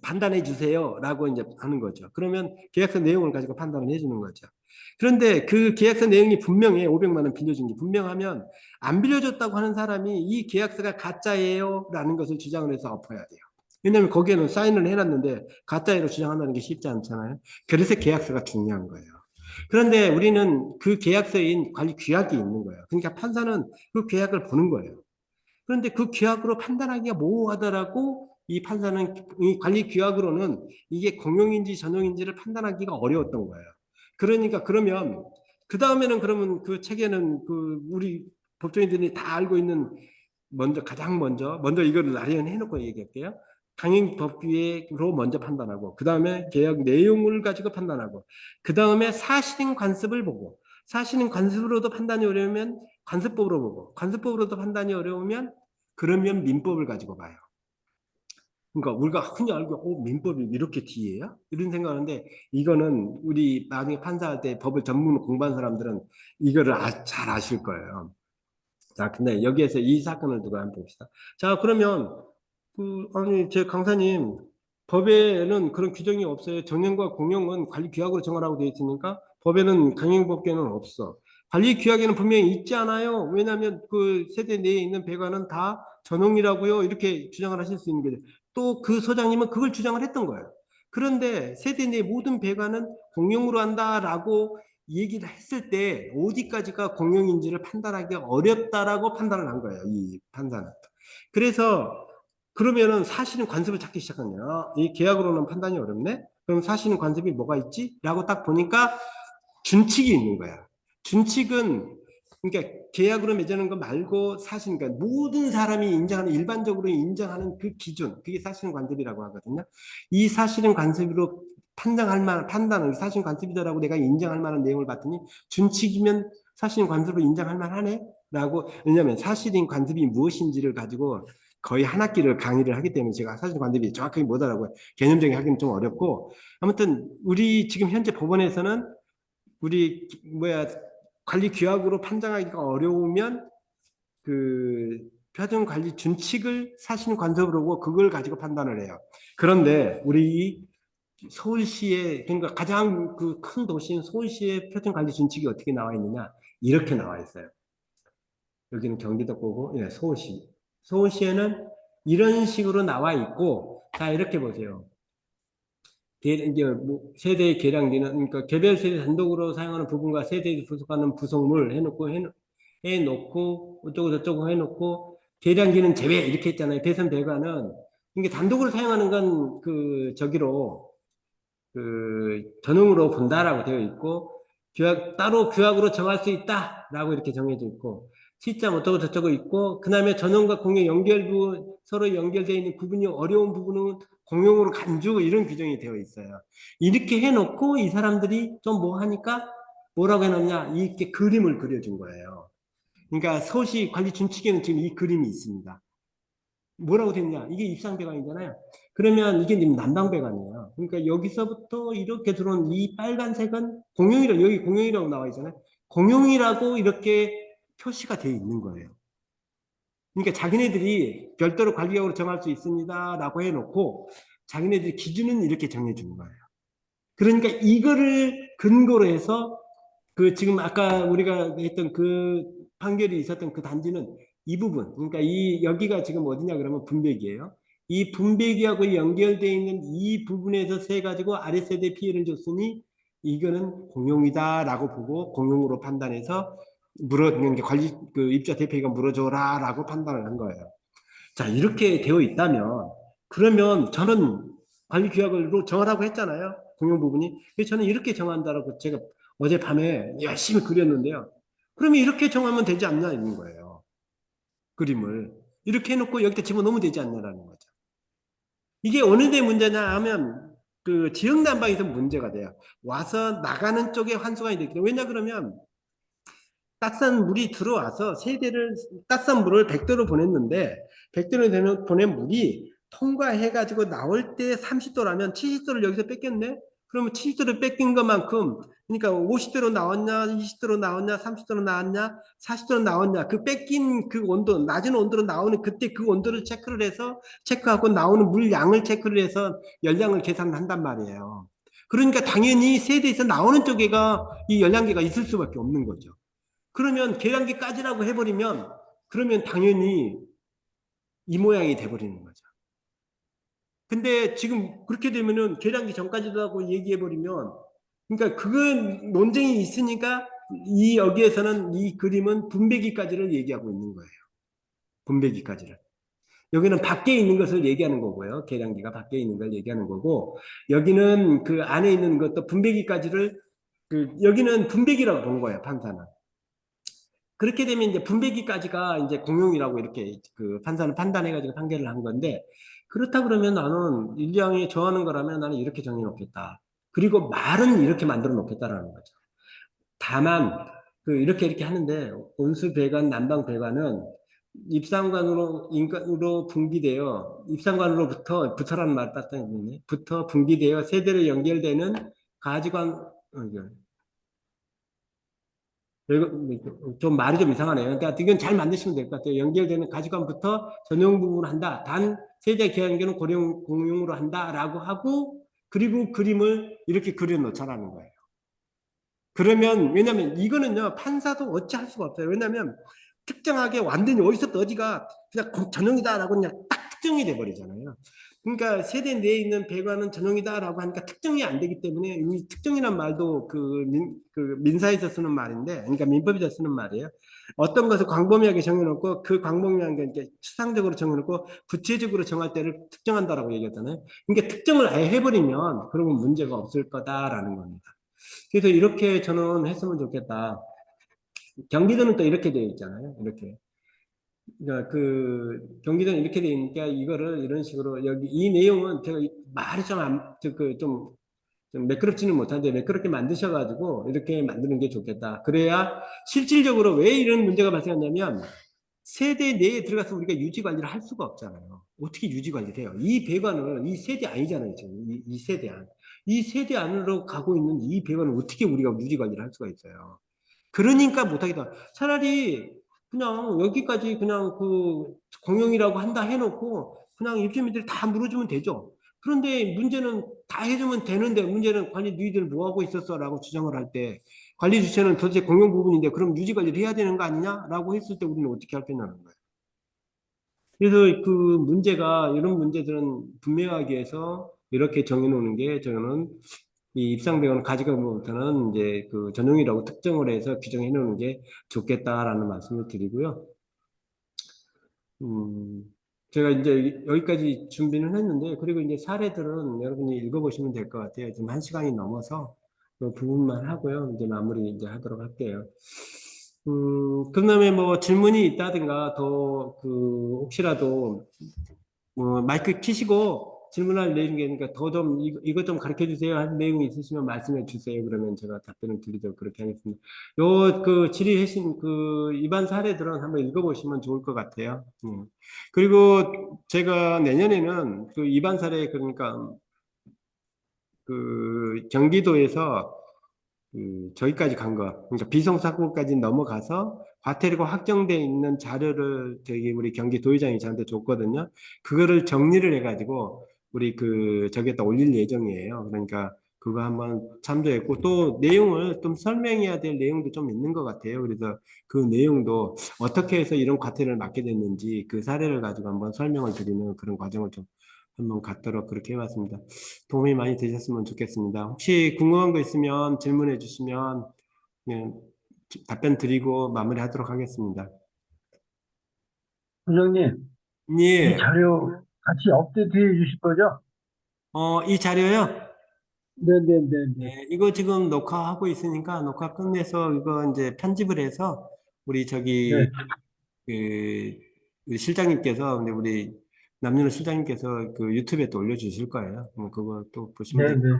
판단해 주세요 라고 이제 하는 거죠. 그러면 계약서 내용을 가지고 판단을 해주는 거죠. 그런데 그 계약서 내용이 분명해. 500만 원 빌려준 게 분명하면 안 빌려줬다고 하는 사람이 이 계약서가 가짜예요 라는 것을 주장을 해서 엎어야 돼요. 왜냐하면 거기에는 사인을 해놨는데 가짜예로 주장한다는 게 쉽지 않잖아요. 그래서 계약서가 중요한 거예요. 그런데 우리는 그 계약서인 관리 규약이 있는 거예요. 그러니까 판사는 그 계약을 보는 거예요. 그런데 그 규약으로 판단하기가 모호하더라고. 이 판사는 이 관리 규약으로는 이게 공용인지 전용인지를 판단하기가 어려웠던 거예요. 그러니까 그러면 그 다음에는 그러면 그 책에는 그 우리 법조인들이 다 알고 있는 가장 먼저 이거를 나열해 놓고 얘기할게요. 강행법규로 먼저 판단하고 그 다음에 계약 내용을 가지고 판단하고 그 다음에 사실인 관습을 보고 사실인 관습으로도 판단이 어려우면 관습법으로 보고 관습법으로도 판단이 어려우면 그러면 민법을 가지고 봐요. 그러니까 우리가 흔히 알고 민법이 이렇게 뒤에야? 이런 생각하는데 이거는 우리 나중에 판사할 때 법을 전문 공부한 사람들은 이거를 잘 아실 거예요. 자, 근데 여기에서 이 사건을 두고 한번 봅시다. 자, 그러면 아니 제 강사님 법에는 그런 규정이 없어요. 전형과 공용은 관리 규약으로 정하라고 되어 있으니까 법에는 강행법규는 없어. 관리 규약에는 분명히 있지 않아요. 왜냐하면 그 세대 내에 있는 배관은 다 전용이라고요. 이렇게 주장을 하실 수 있는 거죠. 또 그 소장님은 그걸 주장을 했던 거예요. 그런데 세대 내 모든 배관은 공용으로 한다라고 얘기를 했을 때 어디까지가 공용인지를 판단하기 어렵다라고 판단을 한 거예요. 이 판사는. 그래서 그러면은 사실은 관습을 찾기 시작하네요. 이 계약으로는 판단이 어렵네? 그럼 사실은 관습이 뭐가 있지? 라고 딱 보니까 준칙이 있는 거야. 준칙은 그러니까 계약으로 맺어놓은 거 말고 사실 그러니까 모든 사람이 인정하는 일반적으로 인정하는 그 기준 그게 사실은 관습이라고 하거든요. 이 사실은 관습으로 판단은 사실은 관습이다라고 내가 인정할 만한 내용을 봤더니 준칙이면 사실은 관습으로 인정할 만하네? 라고 왜냐하면 사실인 관습이 무엇인지를 가지고 거의 한 학기를 강의를 하기 때문에 제가 사실 관습이 정확하게 못 알아고요. 개념적인 하기는 좀 어렵고 아무튼 우리 지금 현재 법원에서는 우리 관리 규약으로 판정하기가 어려우면 그 표준 관리 준칙을 사실 관습으로 보고 그걸 가지고 판단을 해요. 그런데 우리 서울시의 그러니까 가장 그 큰 도시인 서울시의 표준 관리 준칙이 어떻게 나와 있느냐 이렇게 나와 있어요. 여기는 경기도 거고 예, 서울시. 서울시에는 이런 식으로 나와 있고 자 이렇게 보세요. 이제 세대의 계량기는 그러니까 개별 세대 단독으로 사용하는 부분과 세대에 부속하는 부속물 해놓고 어쩌고 저쩌고 해놓고 계량기는 제외 이렇게 했잖아요. 배선 배관은 이게 단독으로 사용하는 건 그 저기로 그 전용으로 본다라고 되어 있고 따로 규약으로 정할 수 있다라고 이렇게 정해져 있고 시점 어쩌고 저쩌고 있고 그 다음에 전용과 공용 연결 부분 서로 연결되어 있는 구분이 어려운 부분은 공용으로 간주 이런 규정이 되어 있어요. 이렇게 해놓고 이 사람들이 좀 뭐 하니까 뭐라고 해놨냐 이렇게 그림을 그려준 거예요. 그러니까 서울시 관리 준칙에는 지금 이 그림이 있습니다. 뭐라고 됐냐 이게 입상배관이잖아요. 그러면 이게 지금 난방배관이에요. 그러니까 여기서부터 이렇게 들어온 이 빨간색은 공용이라고 여기 공용이라고 나와 있잖아요. 공용이라고 이렇게 표시가 되어 있는 거예요. 그러니까 자기네들이 별도로 관리약으로 정할 수 있습니다 라고 해놓고 자기네들이 기준은 이렇게 정해주는 거예요. 그러니까 이거를 근거로 해서 그 지금 아까 우리가 했던 그 판결이 있었던 그 단지는 이 부분 그러니까 여기가 지금 어디냐 그러면 분배기예요. 이 분배기하고 연결되어 있는 이 부분에서 세 가지고 아랫세대 피해를 줬으니 이거는 공용이다라고 보고 공용으로 판단해서 관리 그 입자 대표가 물어줘라라고 판단을 한 거예요. 자 이렇게 되어 있다면 그러면 저는 관리 규약으로 정하라고 했잖아요. 공용 부분이. 그래서 저는 이렇게 정한다라고 제가 어젯밤에 열심히 그렸는데요. 그러면 이렇게 정하면 되지 않냐 있는 거예요. 그림을. 이렇게 해놓고 여기다 집어넣으면 되지 않냐라는 거죠. 이게 어느 데 문제냐 하면 그 지역난방에서 문제가 돼요. 와서 나가는 쪽에 환수가 되기 때문에 왜냐 그러면 따뜻한 물이 들어와서 따뜻한 물을 100도로 보냈는데 100도로 보낸 물이 통과해가지고 나올 때 30도라면 70도를 여기서 뺏겼네? 그러면 70대로 뺏긴 것만큼, 그러니까 50대로 나왔냐, 20대로 나왔냐, 30대로 나왔냐, 40대로 나왔냐, 그 뺏긴 그 온도, 낮은 온도로 나오는 그때 그 온도를 체크를 해서, 체크하고 나오는 물량을 체크를 해서 열량을 계산한단 말이에요. 그러니까 당연히 세대에서 나오는 쪽에가 이 열량계가 있을 수밖에 없는 거죠. 그러면 계량기까지라고 해버리면, 그러면 당연히 이 모양이 돼버리는 거죠. 근데 지금 그렇게 되면은 계량기 전까지도 하고 얘기해버리면, 그러니까 그건 논쟁이 있으니까 이 여기에서는 이 그림은 분배기까지를 얘기하고 있는 거예요. 분배기까지를. 여기는 밖에 있는 것을 얘기하는 거고요. 계량기가 밖에 있는 걸 얘기하는 거고, 여기는 그 안에 있는 것도 분배기까지를, 여기는 분배기라고 본 거예요, 판사는. 그렇게 되면 이제 분배기까지가 이제 공용이라고 이렇게 그 판사는 판단해가지고 판결을 한 건데, 그렇다 그러면 나는 일량에 정하는 거라면 나는 이렇게 정해 놓겠다. 그리고 말은 이렇게 만들어 놓겠다라는 거죠. 다만, 이렇게 하는데, 온수 배관, 난방 배관은 입상관으로, 인간으로 분기되어, 붙어라는 말 따뜻하게 부터 분기되어 세대로 연결되는 가지관, 이거. 좀 말이 좀 이상하네요. 그러니까 이건 잘 만드시면 될 것 같아요. 연결되는 가지관부터 전용 부분을 한다. 단 세대 계약계는 공용으로 한다라고 하고, 그리고 그림을 이렇게 그려놓자라는 거예요. 그러면 왜냐면 이거는요 판사도 어찌할 수가 없어요. 왜냐면 특정하게 완전히 어디서부터 어디가 그냥 전용이다라고 그냥 딱 특정이 돼 버리잖아요. 그러니까 세대 내에 있는 배관은 전용이다라고 하니까 특정이 안 되기 때문에 이 특정이란 말도 그 민사에서 쓰는 말인데, 그러니까 민법에서 쓰는 말이에요. 어떤 것을 광범위하게 정해놓고 그 광범위한 게 추상적으로 정해놓고 구체적으로 정할 때를 특정한다라고 얘기했잖아요. 그러니까 특정을 아예 해버리면 그러면 문제가 없을 거다라는 겁니다. 그래서 이렇게 저는 했으면 좋겠다. 경기도는 또 이렇게 되어 있잖아요. 이렇게. 그러니까 경기도는 이렇게 되어 있으니까 이거를 이런 식으로 여기 이 내용은 제가 말이 좀 매끄럽지는 못한데 매끄럽게 만드셔가지고 이렇게 만드는 게 좋겠다. 그래야 실질적으로 왜 이런 문제가 발생하냐면 세대 내에 들어가서 우리가 유지 관리를 할 수가 없잖아요. 어떻게 유지 관리를 해요? 이 배관은 이 세대 아니잖아요. 지금 이 세대 안. 이 세대 안으로 가고 있는 이 배관을 어떻게 우리가 유지 관리를 할 수가 있어요. 그러니까 못하겠다. 차라리 그냥 여기까지 그냥 공용이라고 한다 해놓고 그냥 입주민들이 다 물어주면 되죠. 그런데 문제는 다 해주면 되는데 문제는 관리 너희들 뭐 하고 있었어? 라고 주장을 할 때 관리 주체는 도대체 공용 부분인데 그럼 유지 관리를 해야 되는 거 아니냐? 라고 했을 때 우리는 어떻게 할 거냐는 거예요. 그래서 이런 문제들은 분명하게 해서 이렇게 정해놓는 게 저는 이 입상배관을 가져가면부터는 이제 전용이라고 특정을 해서 규정해 놓는 게 좋겠다라는 말씀을 드리고요. 제가 이제 여기까지 준비는 했는데, 그리고 이제 사례들은 여러분이 읽어보시면 될 것 같아요. 지금 1시간이 넘어서 그 부분만 하고요. 이제 마무리 이제 하도록 할게요. 그 다음에 뭐 질문이 있다든가 혹시라도 마이크 키시고 질문할 내용이니까 이것 좀 가르쳐 주세요 하는 내용이 있으시면 말씀해 주세요. 그러면 제가 답변을 드리도록 그렇게 하겠습니다. 질의하신 입안 사례들은 한번 읽어보시면 좋을 것 같아요. 그리고 제가 내년에는 입안 사례, 그러니까 경기도에서 저기까지 간 거, 그러니까 비성사고까지 넘어가서 과태료가 확정돼 있는 자료를 우리 경기도의장이 저한테 줬거든요. 그거를 정리를 해가지고 우리 저기에다 올릴 예정이에요. 그러니까 그거 한번 참조했고 또 내용을 좀 설명해야 될 내용도 좀 있는 것 같아요. 그래서 그 내용도 어떻게 해서 이런 과태료를 맞게 됐는지 그 사례를 가지고 한번 설명을 드리는 그런 과정을 좀 한번 갖도록 그렇게 해봤습니다. 도움이 많이 되셨으면 좋겠습니다. 혹시 궁금한 거 있으면 질문해 주시면 답변 드리고 마무리하도록 하겠습니다. 부장님, 이 예. 자료 같이 업데이트해 주실 거죠? 이 자료요? 네네네. 네, 이거 지금 녹화하고 있으니까 녹화 끝내서 이거 이제 편집을 해서 우리 네. 우리 실장님께서, 근데 우리 남윤호 실장님께서 유튜브에 또 올려주실 거예요. 그거 또 보시면 네네. 돼요.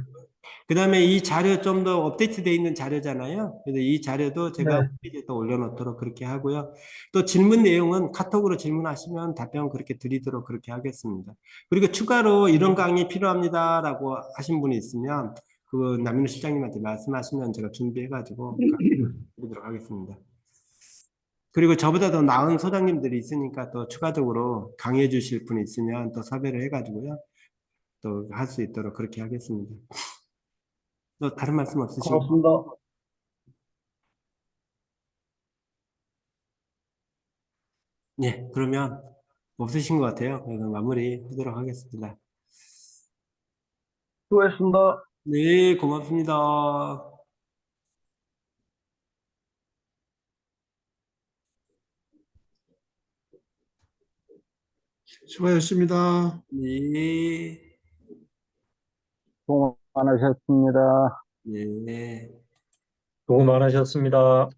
그 다음에 이 자료 좀 더 업데이트되어 있는 자료잖아요. 그래서 이 자료도 제가 네. 홈페이지에 또 올려놓도록 그렇게 하고요. 또 질문 내용은 카톡으로 질문하시면 답변 그렇게 드리도록 그렇게 하겠습니다. 그리고 추가로 이런 강의 필요합니다라고 하신 분이 있으면 그 남인우 실장님한테 말씀하시면 제가 준비해가지고 드리도록 하겠습니다. 그리고 저보다 더 나은 소장님들이 있으니까 또 추가적으로 강의해 주실 분이 있으면 또 섭외를 해가지고요. 또 할 수 있도록 그렇게 하겠습니다. 또 다른 말씀 없으신가요? 고맙습니다. 네, 그러면 없으신 것 같아요. 그래서 마무리 하도록 하겠습니다. 수고했습니다. 네, 고맙습니다. 수고하셨습니다. 네, 수고 많으셨습니다. 네. 수고 많으셨습니다.